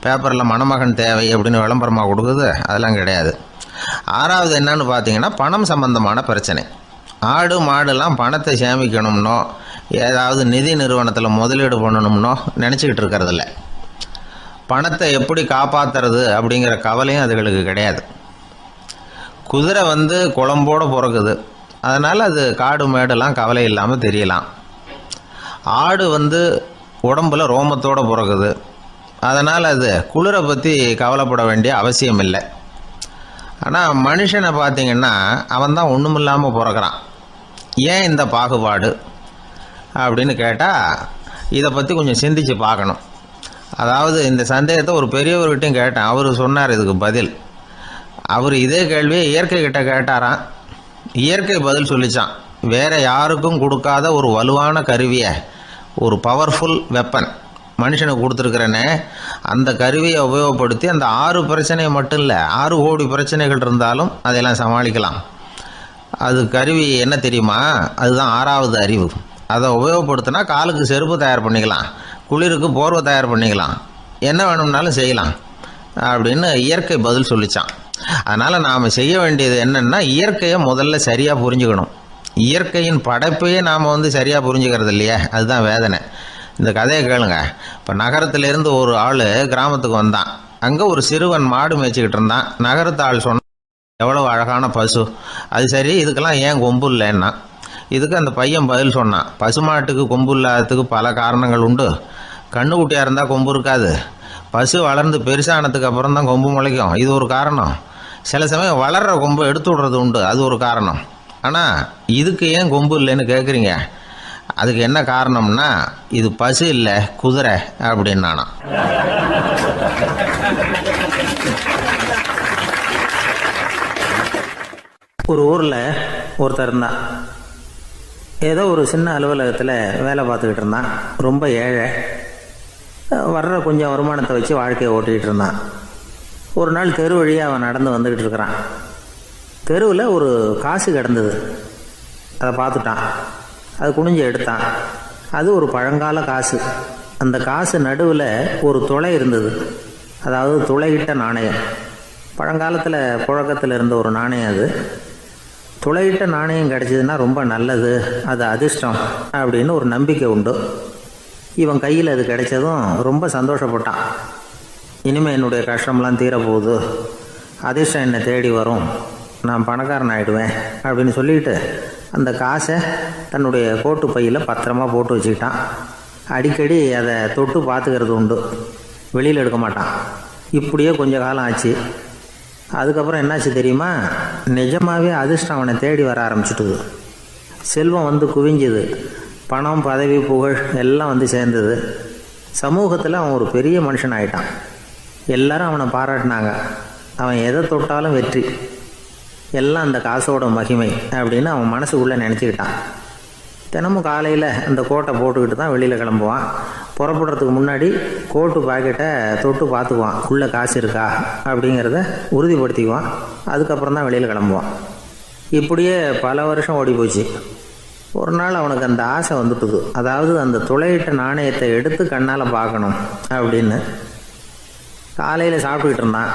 பேப்பரில் மணமகன் தேவை அப்படின்னு விளம்பரமாக கொடுக்குது, அதெல்லாம் கிடையாது. 6வது என்னன்னு பார்த்தீங்கன்னா பணம் சம்பந்தமான பிரச்சனை. ஆடு மாடுலாம் பணத்தை சேமிக்கணும்னோ ஏதாவது நிதி நிறுவனத்தில் முதலீடு பண்ணணும்னோ நினச்சிக்கிட்டு இருக்கிறதில்ல. பணத்தை எப்படி காப்பாற்றுறது அப்படிங்கிற கவலையும் அதுகளுக்கு கிடையாது. குதிரை வந்து குளம்போடு பிறக்குது, அதனால் அது காடு மேடெல்லாம் கவலை இல்லாமல் தெரியலாம். ஆடு வந்து உடம்பில் ரோமத்தோடு பிறக்குது, அதனால் அது குளிரை பற்றி கவலைப்பட வேண்டிய அவசியம் இல்லை. ஆனால் மனுஷனை பார்த்திங்கன்னா அவன் தான் ஒன்றும் இல்லாமல் பிறக்கிறான். ஏன் இந்த பாகுபாடு அப்படின்னு கேட்டால் இதை பற்றி கொஞ்சம் சிந்திச்சு பார்க்கணும். அதாவது இந்த சந்தேகத்தை ஒரு பெரியவர்கிட்டையும் கேட்டேன். அவர் சொன்னார் இதுக்கு பதில். அவர் இதே கேள்வியை இயற்கை கிட்ட கேட்டாராம். இயற்கை பதில் சொல்லிச்சான். வேறு யாருக்கும் கொடுக்காத ஒரு வலுவான கருவியை, ஒரு பவர்ஃபுல் வெப்பன் மனுஷனுக்கு கொடுத்துருக்குறேனே, அந்த கருவியை உபயோகப்படுத்தி அந்த 6 பிரச்சனை மட்டும் இல்லை 6 கோடி பிரச்சனைகள் இருந்தாலும் அதையெல்லாம் சமாளிக்கலாம். அது கருவி என்ன தெரியுமா? அதுதான் 6வது அறிவு. அதை உபயோகப்படுத்தினா காலுக்கு செருப்பு தயார் பண்ணிக்கலாம், குளிருக்கு போர்வை தயார் பண்ணிக்கலாம், என்ன வேணும்னாலும் செய்யலாம் அப்படின்னு இயற்கை பதில் சொல்லிச்சான். அதனால் நாம் செய்ய வேண்டியது என்னென்னா இயற்கையை முதல்ல சரியாக புரிஞ்சுக்கணும். இயற்கையின் படைப்பையே நாம் சரியாக புரிஞ்சுக்கிறது இல்லையே, அதுதான் வேதனை. இந்த கதையை கேளுங்க. இப்போ நகரத்திலேருந்து ஒரு ஆள் கிராமத்துக்கு வந்தான். அங்கே ஒரு சிறுவன் மாடு மேய்ச்சிக்கிட்டு இருந்தான். நகரத்து ஆள் சொன்ன எவ்வளவு அழகான பசு. அது சரி, இதுக்கெல்லாம் ஏன் கொம்பு இல்லைன்னா? இதுக்கு அந்த பையன் பதில் சொன்னான். பசுமாட்டுக்கு கொம்பு இல்லாததுக்கு பல காரணங்கள் உண்டு. கண்ணுக்குட்டியாக இருந்தால் கொம்பு இருக்காது. பசு வளர்ந்து பெருசானதுக்கு அப்புறம் தான் கொம்பு முளைக்கும், இது ஒரு காரணம். சில சமயம் வளர்கிற கொம்பு எடுத்து விடுறது உண்டு, அது ஒரு காரணம். ஆனால் இதுக்கு ஏன் கொம்பு இல்லைன்னு கேட்குறீங்க. அதுக்கு என்ன காரணம்னா, இது பசு இல்லை, குதிரை அப்படின்னானா. ஒரு ஊரில் ஒருத்தர் இருந்தான். ஏதோ ஒரு சின்ன அலுவலகத்தில் வேலை பார்த்துக்கிட்டு இருந்தான். ரொம்ப ஏழை. வர்ற கொஞ்சம் வருமானத்தை வச்சு வாழ்க்கையை ஓட்டிகிட்டு இருந்தான். ஒரு நாள் தெரு வழியாக அவன் நடந்து வந்துக்கிட்டு இருக்கிறான். தெருவில் ஒரு காசு கிடந்தது. அதை பார்த்துட்டான். அது குனிஞ்சு எடுத்தான். அது ஒரு பழங்கால காசு. அந்த காசு நடுவில் ஒரு துளை இருந்தது. அதாவது துளையிட்ட நாணயம். பழங்காலத்தில் புழக்கத்தில் இருந்த ஒரு நாணயம் அது. துளையிட்ட நாணயம் கிடச்சிதுன்னா ரொம்ப நல்லது, அது அதிர்ஷ்டம் அப்படின்னு ஒரு நம்பிக்கை உண்டு. இவன் கையில் அது கிடைச்சதும் ரொம்ப சந்தோஷப்பட்டான். இனிமேல் என்னுடைய கஷ்டம்லாம் தீரப்போகுது, அதிர்ஷ்டம் என்னை தேடி வரும், நான் பணக்காரன் ஆகிடுவேன் அப்படின்னு சொல்லிட்டு அந்த காசை தன்னுடைய கோட்டு பையில் பத்திரமா போட்டு வச்சுக்கிட்டான். அடிக்கடி அதை தொட்டு பார்த்துக்கிறது உண்டு, வெளியில் எடுக்க மாட்டான். இப்படியே கொஞ்ச காலம் ஆச்சு. அதுக்கப்புறம் என்னாச்சு தெரியுமா? நிஜமாகவே அதிர்ஷ்டம் அவனை தேடி வர ஆரம்பிச்சுட்டுது. செல்வம் வந்து குவிஞ்சுது. பணம், பதவி, புகழ் எல்லாம் வந்து சேர்ந்தது. சமூகத்தில் அவன் ஒரு பெரிய மனுஷன் ஆகிட்டான். எல்லாரும் அவனை பாராட்டினாங்க. அவன் எதை தொட்டாலும் வெற்றி, எல்லாம் அந்த காசோட மகிமை அப்படின்னு அவன் மனசுக்குள்ளே நினச்சிக்கிட்டான். தினமும் காலையில் அந்த கோட்டை போட்டுக்கிட்டு தான் வெளியில் கிளம்புவான். புறப்படுறதுக்கு முன்னாடி கோட்டு பாக்கெட்டை தொட்டு பார்த்துக்குவான், உள்ளே காசு இருக்கா அப்படிங்கிறத உறுதிப்படுத்திக்குவான். அதுக்கப்புறம் தான் வெளியில் கிளம்புவான். இப்படியே பல வருஷம் ஓடி போச்சு. ஒரு நாள் அவனுக்கு அந்த ஆசை வந்துட்டுது. அதாவது அந்த துளையிட்ட நாணயத்தை எடுத்து கண்ணால் பார்க்கணும் அப்படின்னு. காலையில் சாப்பிட்டுக்கிட்டு இருந்தான்.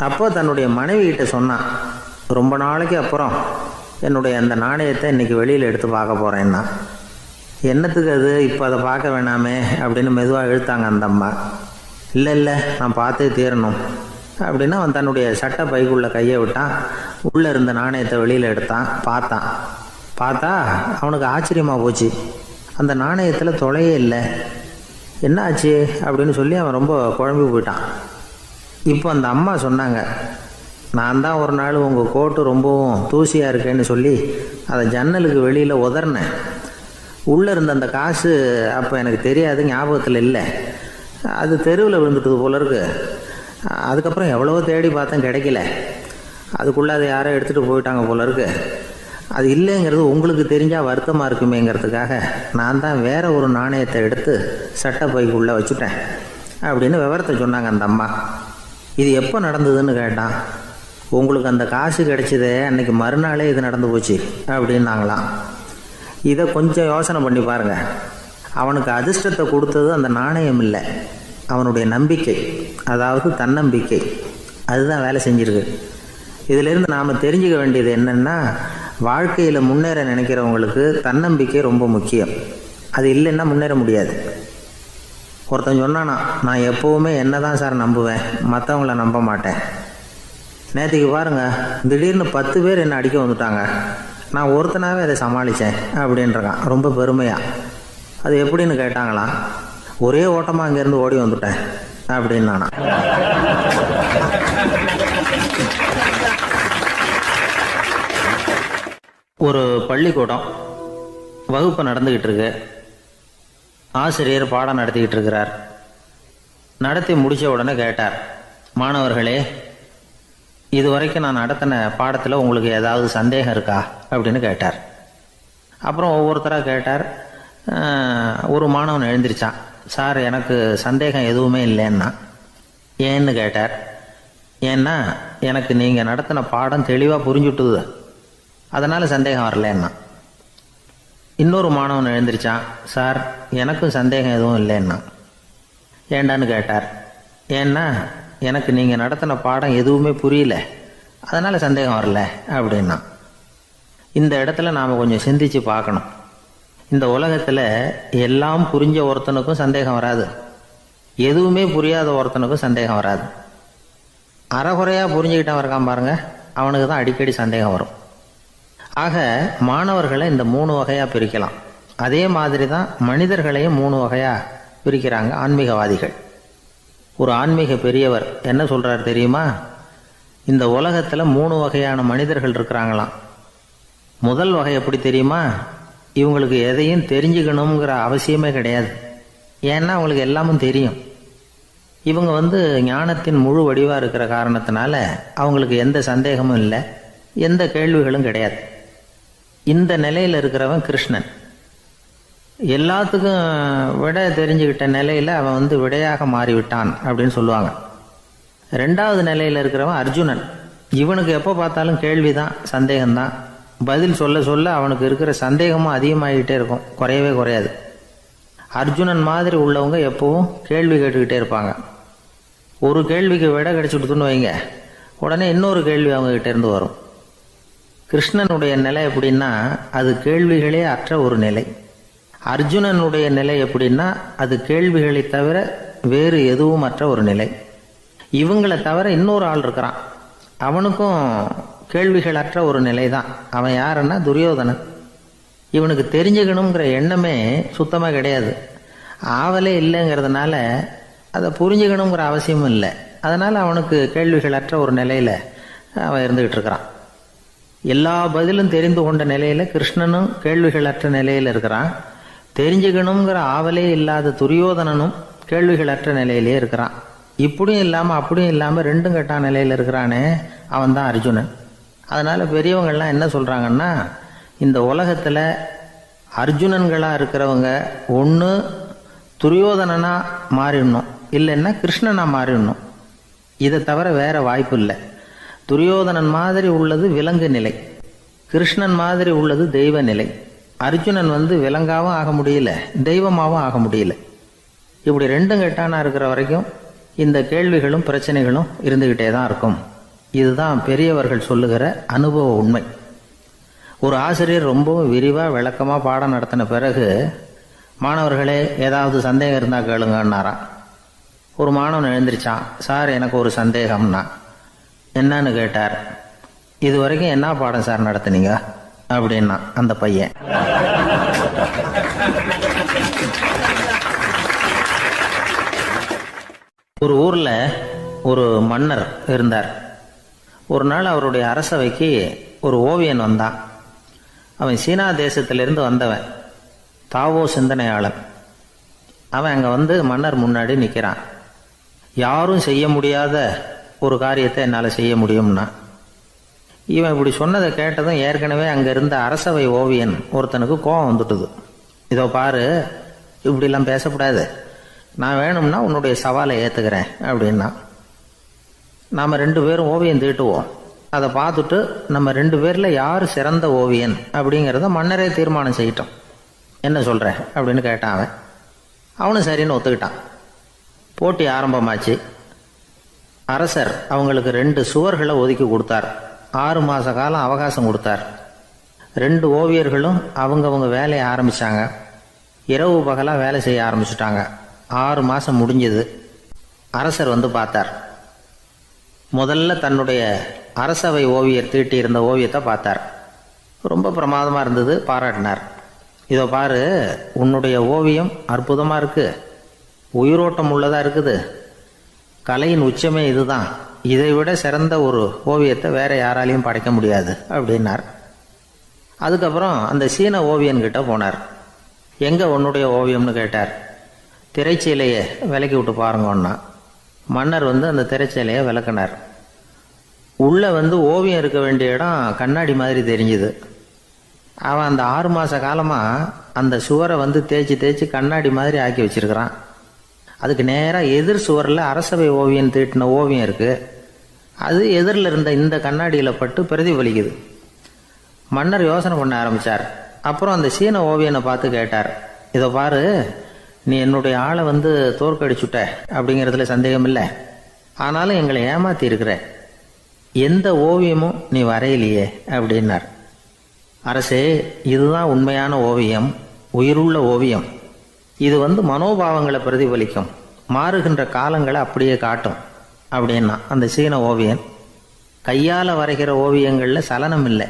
அப்போ தன்னுடைய மனைவிகிட்ட சொன்னான், ரொம்ப நாளைக்கு அப்புறம் என்னுடைய அந்த நாணயத்தை இன்றைக்கி வெளியில் எடுத்து பார்க்க போகிறேன்னா. என்னத்துக்கு அது, இப்போ அதை பார்க்க வேணாமே அப்படின்னு மெதுவாக இழுத்தாங்க அந்த அம்மா. இல்லை நான் பார்த்தே தீரணும் அப்படின்னு அவன் தன்னுடைய சட்டை பைக்குள்ளே கையை விட்டான். உள்ளே இருந்த நாணயத்தை வெளியில் எடுத்தான். பார்த்தா அவனுக்கு ஆச்சரியமாக போச்சு. அந்த நாணயத்தில் துளையே இல்லை. என்ன ஆச்சு அப்படின்னு சொல்லி அவன் ரொம்ப குழம்பி போயிட்டான். இப்போ அந்த அம்மா சொன்னாங்க, நான் தான் ஒரு நாள் உங்கள் கோட்டு ரொம்பவும் தூசியாக இருக்கேன்னு சொல்லி அதை ஜன்னலுக்கு வெளியில் உதறினேன். உள்ளே இருந்த அந்த காசு அப்போ எனக்கு தெரியாது, ஞாபகத்தில் இல்லை. அது தெருவில் விழுந்துட்டது போல இருக்கு. அதுக்கப்புறம் எவ்வளவோ தேடி பார்த்தேன், கிடைக்கல. அதுக்குள்ளே அதை யாரோ எடுத்துகிட்டு போயிட்டாங்க போல இருக்கு. அது இல்லைங்கிறது உங்களுக்கு தெரிஞ்சால் வருத்தமாக இருக்குமேங்கிறதுக்காக நான் தான் வேற ஒரு நாணயத்தை எடுத்து சட்டை பைக்குள்ளே வச்சுட்டேன் அப்படின்னு விவரத்தை சொன்னாங்க அந்த அம்மா. இது எப்போ நடந்ததுன்னு கேட்டான். உங்களுக்கு அந்த காசு கிடைச்சதே அன்னைக்கு மறுநாளே இது நடந்து போச்சு அப்படின்னாங்களாம். இதை கொஞ்சம் யோசனை பண்ணி பாருங்கள். அவனுக்கு அதிர்ஷ்டத்தை கொடுத்தது அந்த நாணயம் இல்லை, அவனுடைய நம்பிக்கை, அதாவது தன்னம்பிக்கை. அதுதான் வேலை செஞ்சிருக்கு. இதிலிருந்து நாம் தெரிஞ்சுக்க வேண்டியது என்னென்னா, வாழ்க்கையில் முன்னேற நினைக்கிறவங்களுக்கு தன்னம்பிக்கை ரொம்ப முக்கியம். அது இல்லைன்னா முன்னேற முடியாது. ஒருத்தன் சொன்னானா, நான் எப்போவுமே என்ன தான் சார் நம்புவேன், மற்றவங்கள நம்ப மாட்டேன். நேற்றுக்கு பாருங்கள், திடீர்னு 10 பேர் என்னை அடிக்க வந்துட்டாங்க, நான் ஒருத்தனாகவே அதை சமாளித்தேன் அப்படின்றான் ரொம்ப பெருமையாக. அது எப்படின்னு கேட்டாங்களாம். ஒரே ஓட்டமாக அங்கேருந்து ஓடி வந்துட்டேன் அப்படின்னு நானா. ஒரு பள்ளிக்கூடம் வகுப்பு நடந்துக்கிட்டு இருக்கு. ஆசிரியர் பாடம் நடத்திக்கிட்டு இருக்கிறார். நடத்தி முடித்த உடனே கேட்டார், மாணவர்களே, இதுவரைக்கும் நான் நடத்தின பாடத்தில் உங்களுக்கு ஏதாவது சந்தேகம் இருக்கா அப்படின்னு கேட்டார். அப்புறம் ஒவ்வொருத்தராக கேட்டார். ஒரு மாணவன் எழுந்திருச்சான். சார், எனக்கு சந்தேகம் எதுவுமே இல்லைன்னா. ஏன்னு கேட்டார். ஏன்னா எனக்கு நீங்கள் நடத்தின பாடம் தெளிவாக புரிஞ்சுட்டுது, அதனால் சந்தேகம் வரலன்னா. இன்னொரு மாணவன் எழுந்திருச்சான். சார், எனக்கும் சந்தேகம் எதுவும் இல்லைன்னா. ஏண்டான்னு கேட்டார். ஏன்னா எனக்கு நீங்கள் நடத்தின பாடம் எதுவுமே புரியல, அதனால் சந்தேகம் வரல அப்படின்னா. இந்த இடத்துல நாம் கொஞ்சம் சிந்திச்சு பார்க்கணும். இந்த உலகத்தில் எல்லாம் புரிஞ்ச ஒருத்தனுக்கும் சந்தேகம் வராது, எதுவுமே புரியாத ஒருத்தனுக்கும் சந்தேகம் வராது. அறகுறையாக புரிஞ்சுக்கிட்டவன் இருக்கான் பாருங்க, அவனுக்கு தான் அடிக்கடி சந்தேகம் வரும். ஆக மாணவர்களை இந்த 3 வகையாக பிரிக்கலாம். அதே மாதிரி தான் மனிதர்களையும் 3 வகையாக பிரிக்கிறாங்க ஆன்மீகவாதிகள். ஒரு ஆன்மீக பெரியவர் என்ன சொல்கிறார் தெரியுமா? இந்த உலகத்தில் 3 வகையான மனிதர்கள் இருக்கிறாங்களாம். முதல் வகை எப்படி தெரியுமா? இவங்களுக்கு எதையும் தெரிஞ்சுக்கணுங்கிற அவசியமே கிடையாது. ஏன்னா அவங்களுக்கு எல்லாமும் தெரியும். இவங்க ஞானத்தின் முழு வடிவாக இருக்கிற காரணத்தினால அவங்களுக்கு எந்த சந்தேகமும் இல்லை, எந்த கேள்விகளும் கிடையாது. இந்த நிலையில் இருக்கிறவன் கிருஷ்ணன். எல்லாத்துக்கும் விட தெரிஞ்சுக்கிட்ட நிலையில் அவன் விடையாக மாறிவிட்டான் அப்படின்னு சொல்லுவாங்க. 2வது நிலையில் இருக்கிறவன் அர்ஜுனன். இவனுக்கு எப்போ பார்த்தாலும் கேள்விதான், சந்தேகம்தான். பதில் சொல்ல சொல்ல அவனுக்கு இருக்கிற சந்தேகமும் அதிகமாகிக்கிட்டே இருக்கும், குறையவே குறையாது. அர்ஜுனன் மாதிரி உள்ளவங்க எப்பவும் கேள்வி கேட்டுக்கிட்டே இருப்பாங்க. ஒரு கேள்விக்கு விட கிடைச்சுட்டுன்னு வைங்க, உடனே இன்னொரு கேள்வி அவங்ககிட்ட இருந்து வரும். கிருஷ்ணனுடைய நிலை எப்படின்னா அது கேள்விகளே அற்ற ஒரு நிலை. அர்ஜுனனுடைய நிலை எப்படின்னா அது கேள்விகளை தவிர வேறு எதுவும் அற்ற ஒரு நிலை. இவங்களை தவிர இன்னொரு ஆள் இருக்கிறான், அவனுக்கும் கேள்விகள் அற்ற ஒரு நிலை தான். அவன் யாருன்னா துரியோதனன். இவனுக்கு தெரிஞ்சுக்கணுங்கிற எண்ணமே சுத்தமாக கிடையாது. ஆவலே இல்லைங்கிறதுனால அதை புரிஞ்சுக்கணுங்கிற அவசியமும் இல்லை. அதனால் அவனுக்கு கேள்விகள் அற்ற ஒரு நிலையில் அவன் இருந்துக்கிட்டு இருக்கிறான். எல்லா பதிலும் தெரிந்து கொண்ட நிலையில் கிருஷ்ணனும் கேள்விகள் அற்ற நிலையில் இருக்கிறான். தெரிஞ்சுக்கணுங்கிற ஆவலே இல்லாத துரியோதனனும் கேள்விகள் அற்ற நிலையிலே இருக்கிறான். இப்படியும் இல்லாமல் அப்படியும் இல்லாமல் 2ம் கெட்டான் நிலையில் இருக்கிறானே, அவன் தான் அர்ஜுனன். அதனால் பெரியவங்கள்லாம் என்ன சொல்கிறாங்கன்னா, இந்த உலகத்தில் அர்ஜுனன்களாக இருக்கிறவங்க ஒன்று துரியோதனனாக மாறிடணும், இல்லைன்னா கிருஷ்ணனாக மாறிடணும். இதை தவிர வேறு வாய்ப்பு இல்லை. துரியோதனன் மாதிரி உள்ளது விலங்கு நிலை, கிருஷ்ணன் மாதிரி உள்ளது தெய்வ நிலை. அர்ஜுனன் விலங்காவும் ஆக முடியல, தெய்வமாகவும் ஆக முடியல. இப்படி 2ம் கெட்டானா இருக்கிற வரைக்கும் இந்த கேள்விகளும் பிரச்சனைகளும் இருந்துக்கிட்டே தான் இருக்கும். இதுதான் பெரியவர்கள் சொல்லுகிற அனுபவ உண்மை. ஒரு ஆசிரியர் ரொம்பவும் விரிவாக விளக்கமாக பாடம் நடத்தின பிறகு, மாணவர்களே ஏதாவது சந்தேகம் இருந்தால் கேளுங்கன்னாராம். ஒரு மாணவன் எழுந்திரிச்சான். சார் எனக்கு ஒரு சந்தேகம்னா. என்னன்னு கேட்டார். இது வரைக்கும் என்ன பாடம் சார் நடத்துனீங்க அப்படின்னா அந்த பையன். ஒரு ஊரில் ஒரு மன்னர் இருந்தார். ஒரு நாள் அவருடைய அரசவைக்கு ஒரு ஓவியன் வந்தான். அவன் சீனா தேசத்திலிருந்து வந்தவன், தாவோ சிந்தனையாளன். அவன் அங்கே மன்னர் முன்னாடி நிற்கிறான். யாரும் செய்ய முடியாத ஒரு காரியத்தை என்னால் செய்ய முடியும்னா. இவன் இப்படி சொன்னதை கேட்டதும் ஏற்கனவே அங்கே இருந்த அரசவை ஓவியன் ஒருத்தனுக்கு கோபம் வந்துட்டுது. இதோ பாரு, இப்படிலாம் பேசக்கூடாது, நான் வேணும்னா உன்னுடைய சவாலை ஏற்றுக்கிறேன் அப்படின்னா. நாம் 2 பேரும் ஓவியம் தீட்டுவோம், அதை பார்த்துட்டு நம்ம 2 பேரில் யார் சிறந்த ஓவியன் அப்படிங்கிறத மன்னரே தீர்மானம் செய்யட்டும், என்ன சொல்கிற அப்படின்னு கேட்டான் அவன். அவனும் சரின்னு ஒத்துக்கிட்டான். போட்டி ஆரம்பமாச்சு. அரசர் அவங்களுக்கு 2 சுவர்களை ஒதுக்கி கொடுத்தார். 6 மாத காலம் அவகாசம் கொடுத்தார். 2 ஓவியர்களும் அவங்கவுங்க வேலையை ஆரம்பித்தாங்க. இரவு பகலாக வேலை செய்ய ஆரம்பிச்சுட்டாங்க. 6 மாதம் முடிஞ்சது. அரசர் பார்த்தார். முதல்ல தன்னுடைய அரசவை ஓவியர் தீட்டி இருந்த ஓவியத்தை பார்த்தார். ரொம்ப பிரமாதமாக இருந்தது, பாராட்டினார். இதோ பாரு, உன்னுடைய ஓவியம் அற்புதமாக இருக்குது, உயிரோட்டம் உள்ளதாக இருக்குது, கலையின் உச்சமே இதுதான், இதை விட சிறந்த ஒரு ஓவியத்தை வேற யாராலையும் படைக்க முடியாது அப்படின்னார். அதுக்கப்புறம் அந்த சீன ஓவியன்கிட்ட போனார். எங்கே உன்னுடைய ஓவியம்னு கேட்டார். திரைச்சீலையை விலக்கி விட்டு பாருங்கன்னா. மன்னர் அந்த திரைச்சீலையை விளக்குனார். உள்ளே ஓவியம் இருக்க வேண்டிய இடம் கண்ணாடி மாதிரி தெரிஞ்சுது. அவன் அந்த 6 மாத காலமாக அந்த சுவரை தேய்ச்சி தேய்ச்சி கண்ணாடி மாதிரி ஆக்கி வச்சிருக்கிறான். அதுக்கு நேராக எதிர் சுவரில் அரசவை ஓவியன் தீட்டின ஓவியம் இருக்குது. அது எதிரில் இருந்த இந்த கண்ணாடியில் பட்டு பிரதிபலிக்குது. மன்னர் யோசனை பண்ண ஆரம்பித்தார். அப்புறம் அந்த சீன ஓவியனை பார்த்து கேட்டார். இதை பாரு, நீ என்னுடைய ஆளை தோற்கடிச்சுட்ட அப்படிங்கிறதுல சந்தேகம் இல்லை, ஆனாலும் எங்களை ஏமாற்றி இருக்கிற, எந்த ஓவியமும் நீ வரையிலையே அப்படின்னார். அரசே, இதுதான் உண்மையான ஓவியம், உயிருள்ள ஓவியம். இது மனோபாவங்களை பிரதிபலிக்கும், மாறுகின்ற காலங்களை அப்படியே காட்டும் அப்படின்னா அந்த சீன ஓவியன். கையால் வரைகிற ஓவியங்களில் சலனம் இல்லை.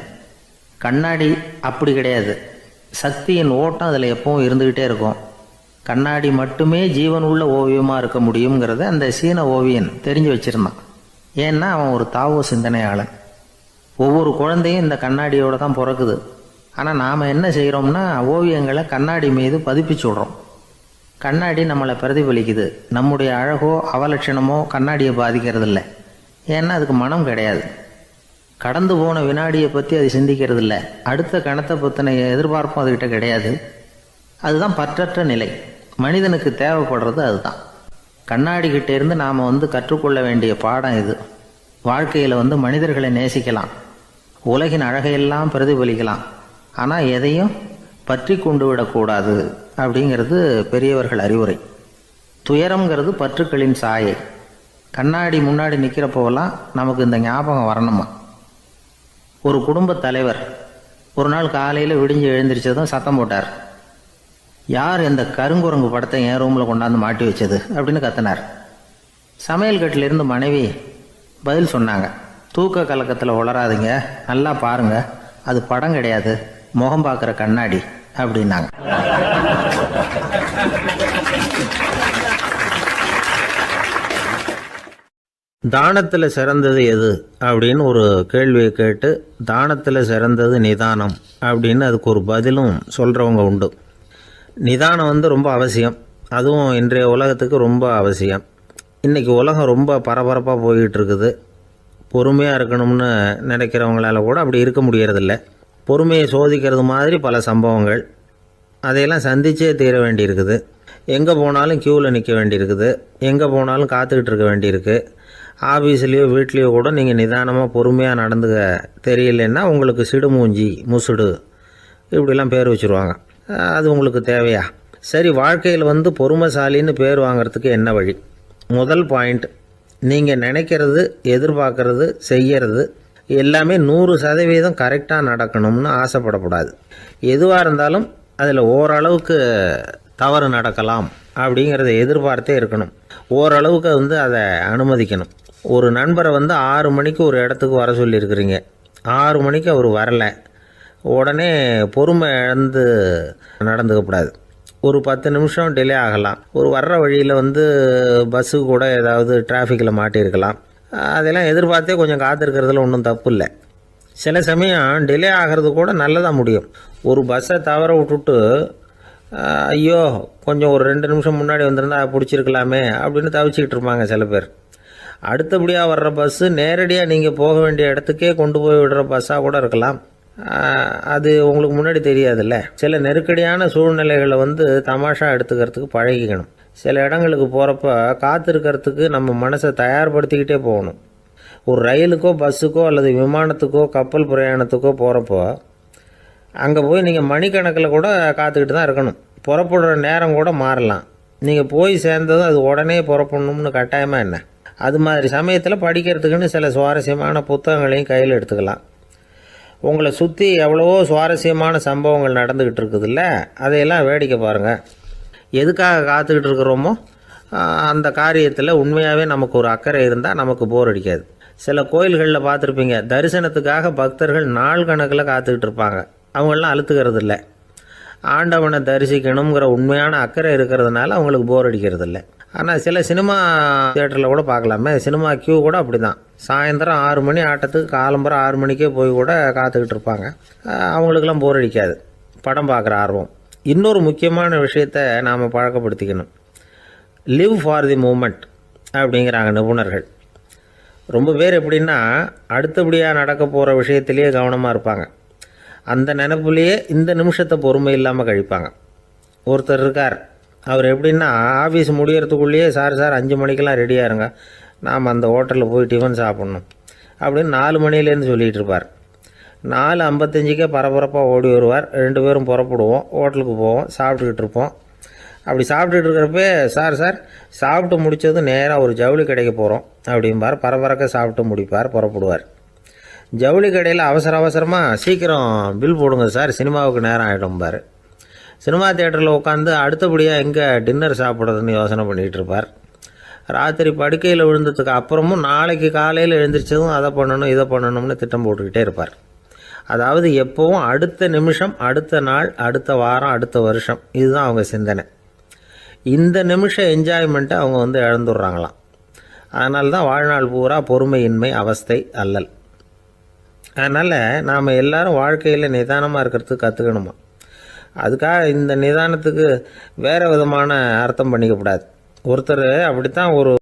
கண்ணாடி அப்படி கிடையாது. சக்தியின் ஓட்டம் அதில் எப்பவும் இருந்துக்கிட்டே இருக்கும். கண்ணாடி மட்டுமே ஜீவன் உள்ள ஓவியமாக இருக்க முடியுங்கிறத அந்த சீன ஓவியன் தெரிஞ்சு வச்சிருந்தான். ஏன்னா அவன் ஒரு தாவோ சிந்தனையாளன். ஒவ்வொரு குழந்தையும் இந்த கண்ணாடியோடு தான் பிறக்குது. ஆனால் நாம் என்ன செய்கிறோம்னா ஓவியங்களை கண்ணாடி மீது பதிப்பிச்சு விடுறோம். கண்ணாடி நம்மளை பிரதிபலிக்குது. நம்முடைய அழகோ அவலட்சணமோ கண்ணாடியை பாதிக்கிறது இல்லை. ஏன்னா அதுக்கு மனம் கிடையாது. கடந்து போன வினாடியை பற்றி அது சிந்திக்கிறது இல்லை. அடுத்த கணத்தை பற்றின எதிர்பார்ப்பும் அதுகிட்ட கிடையாது. அதுதான் பற்றற்ற நிலை. மனிதனுக்கு தேவைப்படுறது அதுதான். கண்ணாடிக்கிட்டே இருந்து நாம் கற்றுக்கொள்ள வேண்டிய பாடம் இது. வாழ்க்கையில் மனிதர்களை நேசிக்கலாம், உலகின் அழகையெல்லாம் பிரதிபலிக்கலாம், ஆனால் எதையும் பற்றி கொண்டு விடக்கூடாது அப்படிங்கிறது பெரியவர்கள் அறிவுரை. துயரம்ங்கிறது பற்றுக்களின் சாயை. கண்ணாடி முன்னாடி நிற்கிறப்போவெல்லாம் நமக்கு இந்த ஞாபகம் வரணுமா. ஒரு குடும்பத் தலைவர் ஒரு நாள் காலையில் விடிஞ்சு எழுந்திரிச்சதும் சத்தம் போட்டார். யார் இந்த கருங்குரங்கு படத்தை என் ரூமில் கொண்டாந்து மாட்டி வச்சது அப்படின்னு கத்தினார். சமையல் கட்டிலிருந்து மனைவி பதில் சொன்னாங்க. தூக்க கலக்கத்தில் உளராதிங்க, நல்லா பாருங்க, அது படம் கிடையாது, முகம் பார்க்குற கண்ணாடி அப்படின்னாங்க. தானத்தில் சிறந்தது எது அப்படின்னு ஒரு கேள்வியை கேட்டு தானத்தில் சிறந்தது நிதானம் அப்படின்னு அதுக்கு ஒரு பதிலும் சொல்கிறவங்க உண்டு. நிதானம் ரொம்ப அவசியம். அதுவும் இன்றைய உலகத்துக்கு ரொம்ப அவசியம். இன்றைக்கி உலகம் ரொம்ப பரபரப்பாக போய்கிட்டு இருக்குது. பொறுமையாக இருக்கணும்னு நினைக்கிறவங்களால கூட அப்படி இருக்க முடியறதில்ல. பொறுமையை சோதிக்கிறது மாதிரி பல சம்பவங்கள். அதையெல்லாம் சந்திச்சே தீர வேண்டியிருக்குது. எங்கே போனாலும் க்யூவில் நிற்க வேண்டியிருக்குது. எங்கே போனாலும் காத்துக்கிட்டு இருக்க வேண்டியிருக்கு. ஆஃபீஸ்லேயோ வீட்லேயோ கூட நீங்கள் நிதானமாக பொறுமையாக நடந்துக்க தெரியலன்னா உங்களுக்கு சிடுமூஞ்சி, முசுடு இப்படிலாம் பேர் வச்சுருவாங்க. அது உங்களுக்கு தேவையா? சரி, வாழ்க்கையில் பொறுமைசாலின்னு பேர் வாங்கிறதுக்கு என்ன வழி? முதல் பாயிண்ட், நீங்கள் நினைக்கிறது, எதிர்பார்க்கறது, செய்கிறது எல்லாமே 100% கரெக்டாக நடக்கணும்னு ஆசைப்படக்கூடாது. எதுவாக இருந்தாலும் அதில் ஓரளவுக்கு தவறு நடக்கலாம் அப்படிங்கிறத எதிர்பார்த்தே இருக்கணும். ஓரளவுக்கு அதை அனுமதிக்கணும். ஒரு நண்பரை 6 மணிக்கு ஒரு இடத்துக்கு வர சொல்லியிருக்கிறீங்க. 6 மணிக்கு அவர் வரலை. உடனே பொறுமை இழந்து நடந்துக்கக்கூடாது. ஒரு 10 நிமிஷம் டிலே ஆகலாம். ஒரு வர்ற வழியில் பஸ்ஸு கூட ஏதாவது டிராஃபிக்கில் மாட்டியிருக்கலாம். அதெல்லாம் எதிர்பார்த்தே கொஞ்சம் காத்திருக்கிறதுல ஒன்றும் தப்பு இல்லை. சில சமயம் டிலே ஆகிறது கூட நல்லதாக முடியும். ஒரு பஸ்ஸை தவற விட்டுட்டு ஐயோ கொஞ்சம் ஒரு 2 நிமிஷம் முன்னாடி வந்திருந்தா பிடிச்சிருக்கலாமே அப்படின்னு தவிச்சிக்கிட்டு இருப்பாங்க சில பேர். அடுத்தபடியாக வர்ற பஸ்ஸு நேரடியாக நீங்கள் போக வேண்டிய இடத்துக்கே கொண்டு போய் விடுற பஸ்ஸாக கூட இருக்கலாம். அது உங்களுக்கு முன்னாடி தெரியாதுல்ல. சில நெருக்கடியான சூழ்நிலைகளை தமாஷா எடுத்துக்கிறதுக்கு பழகிக்கணும். சில இடங்களுக்கு போகிறப்ப காத்திருக்கிறதுக்கு நம்ம மனசை தயார்படுத்திக்கிட்டே போகணும். ஒரு ரயிலுக்கோ பஸ்ஸுக்கோ அல்லது விமானத்துக்கோ கப்பல் பிரயாணத்துக்கோ போகிறப்போ அங்கே போய் நீங்கள் மணிக்கணக்கில் கூட காத்துக்கிட்டு தான் இருக்கணும். புறப்படுற நேரம் கூட மாறலாம். நீங்கள் போய் சேர்ந்ததும் அது உடனே புறப்படணும்னு கட்டாயமாக என்ன? அது மாதிரி சமயத்தில் படிக்கிறதுக்குன்னு சில சுவாரஸ்யமான புத்தகங்களையும் கையில் எடுத்துக்கலாம். உங்களை சுற்றி எவ்வளவோ சுவாரஸ்யமான சம்பவங்கள் நடந்துக்கிட்டு இருக்குதுல்ல, அதையெல்லாம் வேடிக்கை பாருங்கள். எதுக்காக காத்துக்கிட்டு இருக்கிறோமோ அந்த காரியத்தில் உண்மையாகவே நமக்கு ஒரு அக்கறை இருந்தால் நமக்கு போர் அடிக்காது. சில கோயில்களில் பார்த்துருப்பீங்க, தரிசனத்துக்காக பக்தர்கள் நாள் கணக்கில் காத்துக்கிட்டு இருப்பாங்க. அவங்களெலாம் அழுத்துக்கிறது இல்லை. ஆண்டவனை தரிசிக்கணுங்கிற உண்மையான அக்கறை இருக்கிறதுனால அவங்களுக்கு போர் அடிக்கிறது இல்லை. ஆனால் சில சினிமா தியேட்டரில் கூட பார்க்கலாமே, சினிமா கியூ கூட அப்படி தான். சாயந்தரம் 6 மணி ஆட்டத்துக்கு காலம்பரம் 6 மணிக்கே போய் கூட காத்துக்கிட்டு இருப்பாங்க. அவங்களுக்கெல்லாம் போர் அடிக்காது. படம் பார்க்குற ஆர்வம். இன்னொரு முக்கியமான விஷயத்தை நாம் பழக்கப்படுத்திக்கணும். லிவ் ஃபார் தி மூமெண்ட் அப்படிங்கிறாங்க நிபுணர்கள். ரொம்ப பேர் எப்படின்னா அடுத்தபடியாக நடக்க போகிற விஷயத்திலேயே கவனமாக இருப்பாங்க. அந்த நினைப்புலேயே இந்த நிமிஷத்தை பொறுமை இல்லாமல் கழிப்பாங்க. ஒருத்தர் இருக்கார், அவர் எப்படின்னா ஆஃபீஸ் முடியறதுக்குள்ளேயே சார் 5 மணிக்கெல்லாம் ரெடியாக இருங்க, நாம் அந்த ஹோட்டலில் போய் டிஃபன் சாப்பிட்ணும் அப்படின்னு 4 மணிலேருந்து சொல்லிகிட்டு இருப்பார். 4:55 பரபரப்பாக ஓடி வருவார். 2 பேரும் புறப்படுவோம், ஹோட்டலுக்கு போவோம், சாப்பிட்டுக்கிட்டு இருப்போம். அப்படி சாப்பிட்டுட்டு இருக்கிறப்ப சார் சாப்பிட்டு முடித்ததும் நேராக ஒரு ஜவுளி கடைக்கு போகிறோம் அப்படிம்பார். பரபரக்க சாப்பிட்டு முடிப்பார், புறப்படுவார். ஜவுளி கடையில் அவசரமாக சீக்கிரம் பில் போடுங்க சார், சினிமாவுக்கு நேரம் ஆகிடும்பார். சினிமா தியேட்டரில் உட்காந்து அடுத்தபடியாக எங்கே டின்னர் சாப்பிட்றதுன்னு யோசனை பண்ணிகிட்டு இருப்பார். ராத்திரி படுக்கையில் விழுந்ததுக்கு அப்புறமும் நாளைக்கு காலையில் எழுந்திரிச்சதும் அதை பண்ணணும் இதை பண்ணணும்னு திட்டம் போட்டுக்கிட்டே இருப்பார். அதாவது எப்போவும் அடுத்த நிமிஷம், அடுத்த நாள், அடுத்த வாரம், அடுத்த வருஷம், இதுதான் அவங்க சிந்தனை. இந்த நிமிஷம் என்ஜாய்மெண்ட்டை அவங்க இழந்துடுறாங்களாம். அதனால தான் வாழ்நாள் பூரா பொறுமையின்மை, அவஸ்தை, அல்லல். அதனால் நாம் எல்லாரும் வாழ்க்கையில் நிதானமாக இருக்கிறதுக்கு கற்றுக்கணுமா. அதுக்காக இந்த நிதானத்துக்கு வேறு விதமான அர்த்தம் பண்ணிக்கக்கூடாது. ஒருத்தர் அப்படித்தான் ஒரு